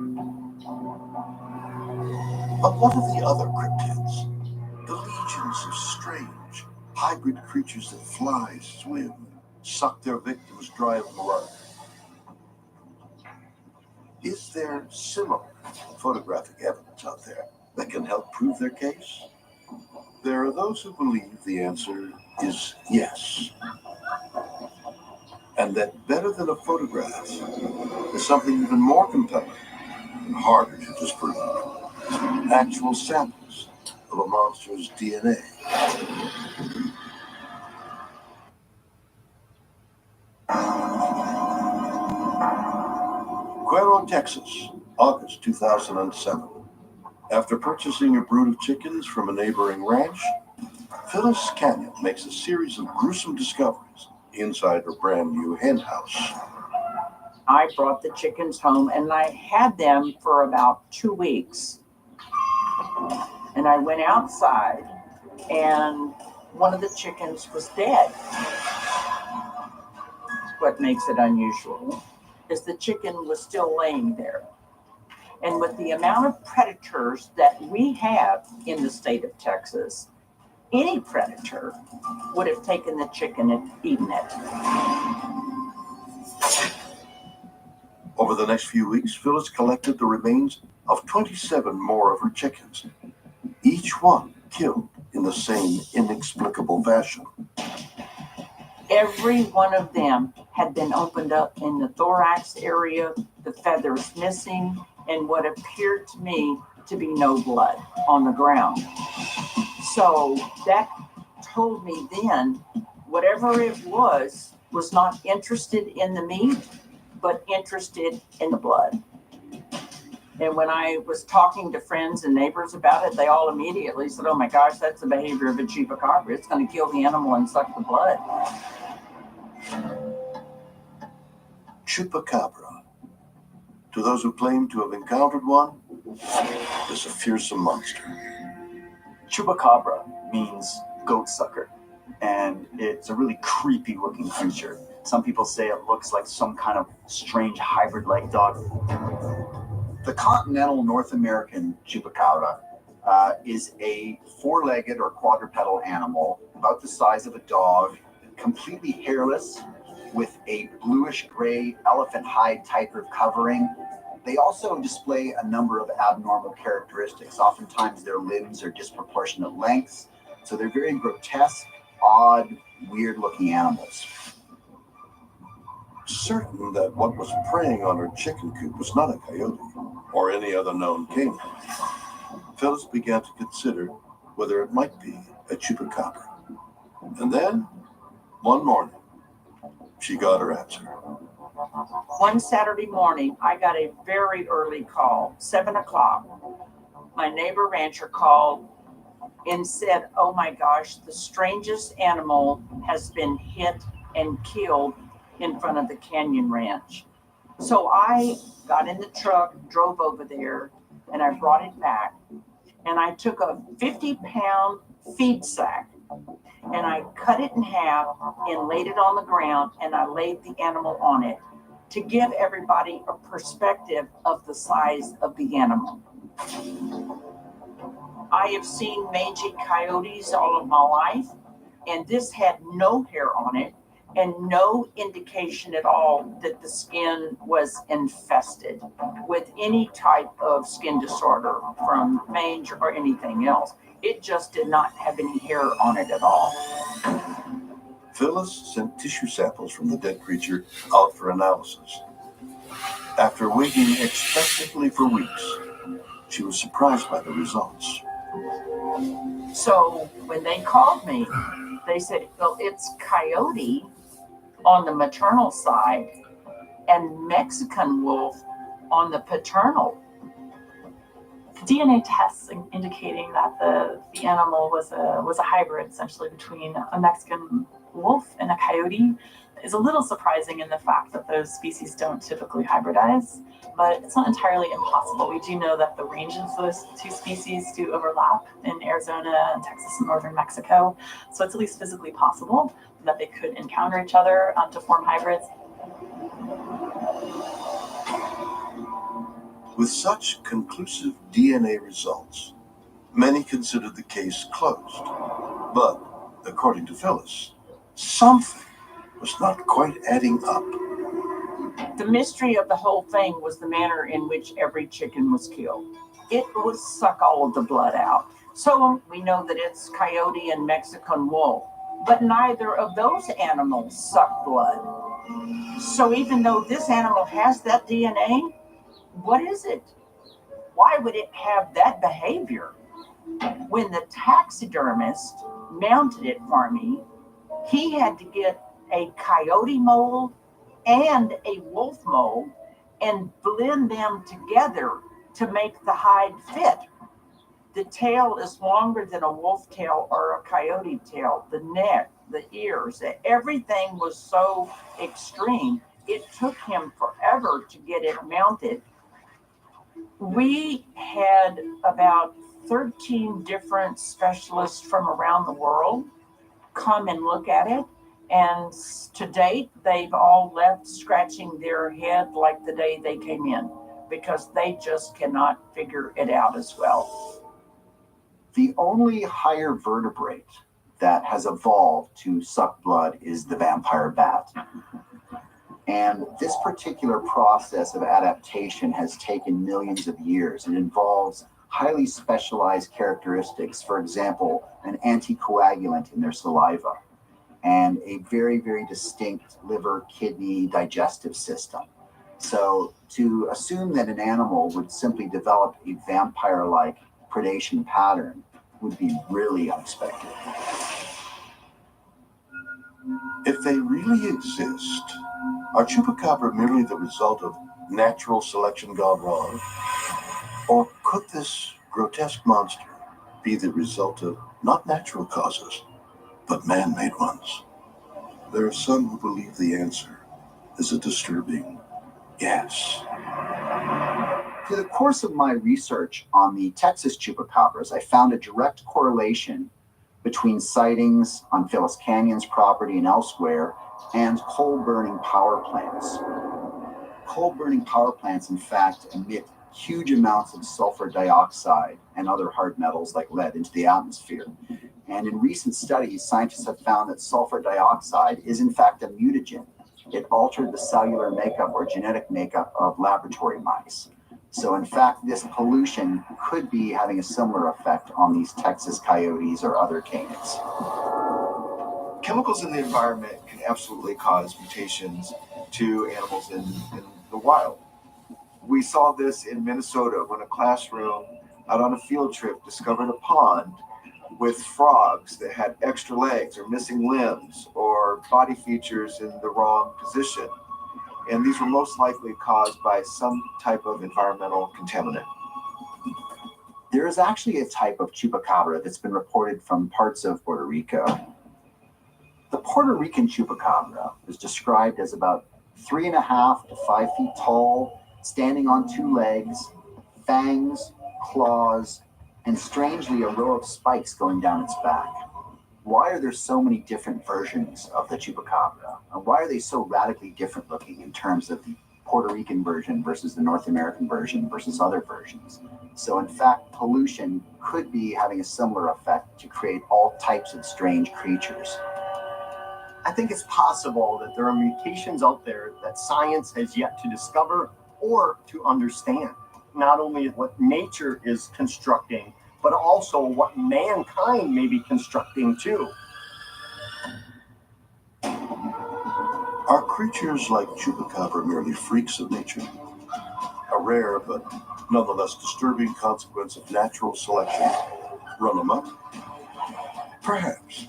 But what of the other cryptids? The legions of strange hybrid creatures that fly, swim, suck their victims dry of blood. Is there similar photographic evidence out there that can help prove their case? There are those who believe the answer is yes. And that better than a photograph is something even more compelling and harder to disprove. Actual samples of a monster's DNA. Cuero, Texas, August 2007. After purchasing a brood of chickens from a neighboring ranch, Phyllis Canyon makes a series of gruesome discoveries inside her brand new hen house. I brought the chickens home and I had them for about 2 weeks. And I went outside and one of the chickens was dead. What makes it unusual is the chicken was still laying there. And with the amount of predators that we have in the state of Texas, Any predator would have taken the chicken and eaten it. Over the next few weeks, Phyllis collected the remains of 27 more of her chickens, each one killed in the same inexplicable fashion. Every one of them had been opened up in the thorax area, the feathers missing, and what appeared to me to be no blood on the ground. So that told me then, whatever it was not interested in the meat, but interested in the blood. And when I was talking to friends and neighbors about it, they all immediately said, oh my gosh, that's the behavior of a chupacabra. It's going to kill the animal and suck the blood. Chupacabra, to those who claim to have encountered one, is a fearsome monster. Chupacabra means goat sucker, and it's a really creepy looking creature. Some people say it looks like some kind of strange hybrid-like dog. The continental North American chupacabra is a four-legged or quadrupedal animal about the size of a dog, completely hairless, with a bluish-gray elephant hide type of covering. They also display a number of abnormal characteristics. Oftentimes their limbs are disproportionate lengths, so they're very grotesque, odd, weird-looking animals. Certain that what was preying on her chicken coop was not a coyote or any other known canine, Phyllis began to consider whether it might be a chupacabra. And then, one morning, she got her answer. One Saturday morning, I got a very early call, 7 o'clock. My neighbor rancher called and said, oh my gosh, the strangest animal has been hit and killed in front of the Canyon Ranch. So I got in the truck, drove over there, and I brought it back. And I took a 50-pound feed sack and I cut it in half and laid it on the ground, and I laid the animal on it to give everybody a perspective of the size of the animal. I have seen mangy coyotes all of my life, and this had no hair on it and no indication at all that the skin was infested with any type of skin disorder from mange or anything else. It just did not have any hair on it at all. Phyllis sent tissue samples from the dead creature out for analysis. After waiting expectantly for weeks, she was surprised by the results. So when they called me, they said, well, it's coyote on the maternal side and Mexican wolf on the paternal. DNA tests indicating that the animal was a hybrid, essentially between a Mexican wolf and a coyote, is a little surprising in the fact that those species don't typically hybridize, but it's not entirely impossible. We do know that the ranges of those two species do overlap in Arizona and Texas and northern Mexico, so it's at least physically possible that they could encounter each other to form hybrids. With such conclusive DNA results, many considered the case closed. But, according to Phyllis, something was not quite adding up. The mystery of the whole thing was the manner in which every chicken was killed. It would suck all of the blood out. So we know that it's coyote and Mexican wolf, but neither of those animals suck blood. So even though this animal has that DNA, what is it? Why would it have that behavior? When the taxidermist mounted it for me, he had to get a coyote mold and a wolf mold and blend them together to make the hide fit. The tail is longer than a wolf tail or a coyote tail. The neck, the ears, everything was so extreme. It took him forever to get it mounted. We had about 13 different specialists from around the world come and look at it. And to date, they've all left scratching their head like the day they came in, because they just cannot figure it out as well. The only higher vertebrate that has evolved to suck blood is the vampire bat. And this particular process of adaptation has taken millions of years. It involves highly specialized characteristics, for example, an anticoagulant in their saliva, and a very, very distinct liver, kidney, digestive system. So to assume that an animal would simply develop a vampire-like predation pattern would be really unexpected. If they really exist, are chupacabra merely the result of natural selection gone wrong? Or could this grotesque monster be the result of not natural causes, but man-made ones? There are some who believe the answer is a disturbing yes. Through the course of my research on the Texas chupacabras, I found a direct correlation between sightings on Phyllis Canyon's property and elsewhere and coal-burning power plants. Coal-burning power plants, in fact, emit huge amounts of sulfur dioxide and other hard metals like lead into the atmosphere. And in recent studies, scientists have found that sulfur dioxide is in fact a mutagen. It altered the cellular makeup or genetic makeup of laboratory mice. So in fact, this pollution could be having a similar effect on these Texas coyotes or other canids. Chemicals in the environment can absolutely cause mutations to animals in the wild. We saw this in Minnesota when a classroom out on a field trip discovered a pond with frogs that had extra legs or missing limbs or body features in the wrong position. And these were most likely caused by some type of environmental contaminant. There is actually a type of chupacabra that's been reported from parts of Puerto Rico. The Puerto Rican chupacabra is described as about 3.5 to 5 feet tall, standing on 2 legs, fangs, claws, and strangely a row of spikes going down its back. Why are there so many different versions of the chupacabra? And why are they so radically different looking in terms of the Puerto Rican version versus the North American version versus other versions? So in fact, pollution could be having a similar effect to create all types of strange creatures. I think it's possible that there are mutations out there that science has yet to discover or to understand. Not only what nature is constructing, but also what mankind may be constructing too. Are creatures like chupacabra merely freaks of nature? A rare but nonetheless disturbing consequence of natural selection run amok? Perhaps.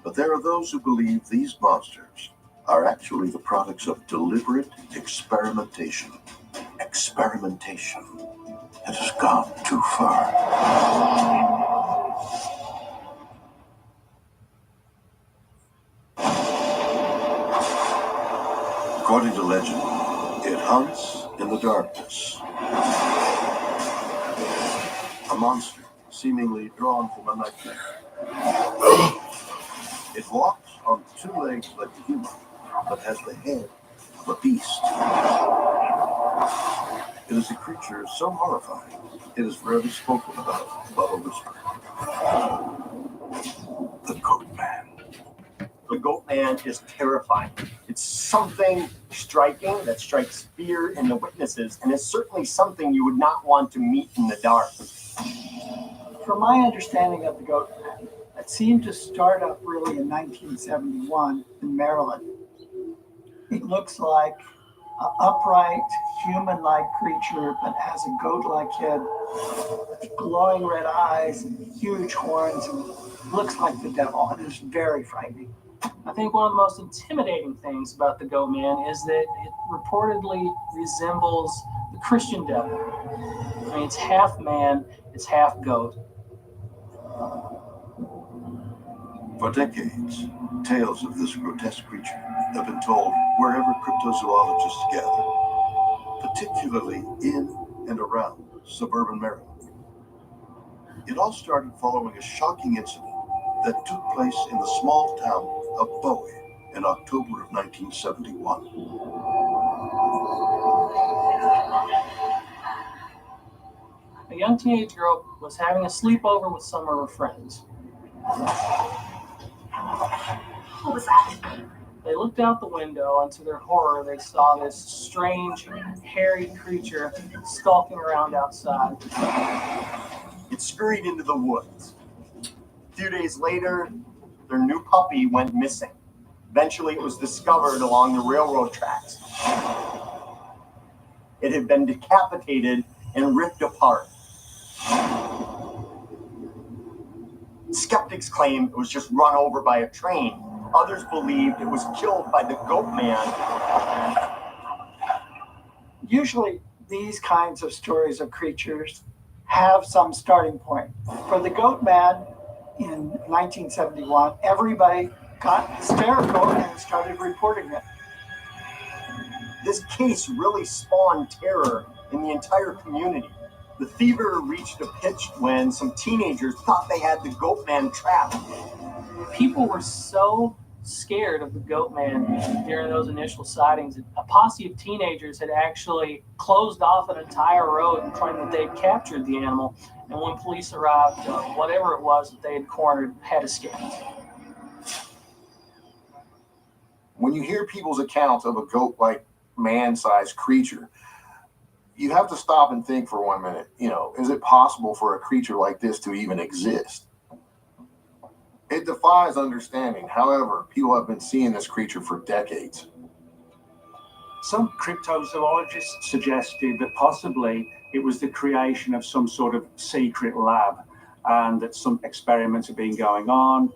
But there are those who believe these monsters are actually the products of deliberate experimentation. Experimentation that has gone too far. According to legend, it hunts in the darkness. A monster seemingly drawn from a nightmare. It walks on 2 legs like a human, but has the head of a beast. It is a creature so horrifying, it is rarely spoken about above a whisper. The Goat Man. The Goat Man is terrifying. It's something striking that strikes fear in the witnesses, and it's certainly something you would not want to meet in the dark. From my understanding of the Goat Man, it seemed to start up really in 1971 in Maryland. It looks like an upright, human-like creature, but has a goat-like head, glowing red eyes, and huge horns, and looks like the devil, and is very frightening. I think one of the most intimidating things about the Goat Man is that it reportedly resembles the Christian devil. I mean, it's half man, it's half goat. For decades, tales of this grotesque creature have been told wherever cryptozoologists gather, particularly in and around suburban Maryland. It all started following a shocking incident that took place in the small town of Bowie in October of 1971. A young teenage girl was having a sleepover with some of her friends. What was that? They looked out the window, and to their horror, they saw this strange, hairy creature skulking around outside. It scurried into the woods. A few days later, their new puppy went missing. Eventually, it was discovered along the railroad tracks. It had been decapitated and ripped apart. Skeptics claim it was just run over by a train. Others believed it was killed by the goat man. Usually, these kinds of stories of creatures have some starting point. For the goat man in 1971, everybody got hysterical and started reporting it. This case really spawned terror in the entire community. The fever reached a pitch when some teenagers thought they had the goat man trapped. People were so scared of the goat man during those initial sightings. A posse of teenagers had actually closed off an entire road and claimed that they'd captured the animal. And when police arrived, whatever it was that they had cornered had escaped. When you hear people's accounts of a goat-like man-sized creature, you have to stop and think for 1 minute. Is it possible for a creature like this to even exist? It defies understanding. However, people have been seeing this creature for decades. Some cryptozoologists suggested that possibly it was the creation of some sort of secret lab, and that some experiments had been going on,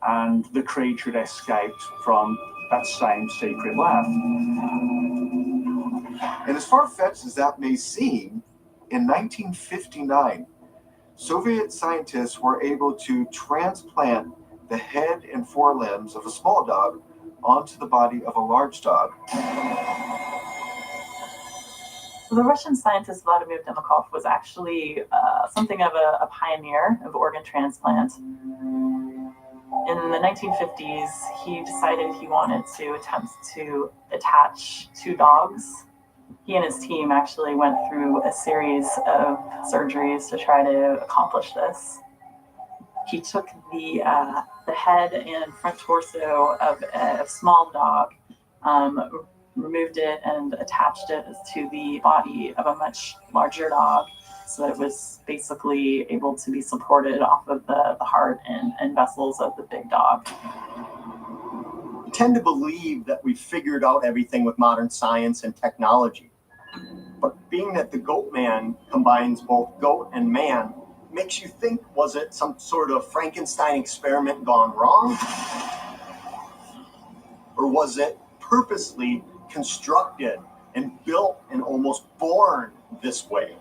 and the creature had escaped from that same secret lab. And as far-fetched as that may seem, in 1959, Soviet scientists were able to transplant the head and forelimbs of a small dog onto the body of a large dog. The Russian scientist Vladimir Demikhov was actually something of a pioneer of organ transplant. In the 1950s, he decided he wanted to attempt to attach two dogs. He and his team actually went through a series of surgeries to try to accomplish this. He took the head and front torso of a small dog, removed it and attached it to the body of a much larger dog, so that it was basically able to be supported off of the heart and vessels of the big dog. We tend to believe that we've figured out everything with modern science and technology. But being that the goat man combines both goat and man, makes you think, was it some sort of Frankenstein experiment gone wrong? Or was it purposely constructed and built and almost born this way?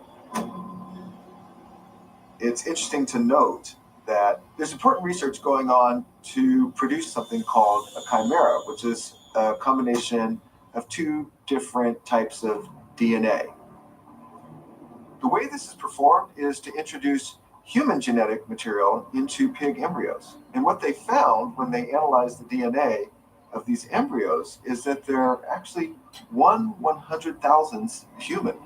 It's interesting to note that there's important research going on to produce something called a chimera, which is a combination of two different types of DNA. The way this is performed is to introduce human genetic material into pig embryos. And what they found when they analyzed the DNA of these embryos is that they're actually 1/100,000th human.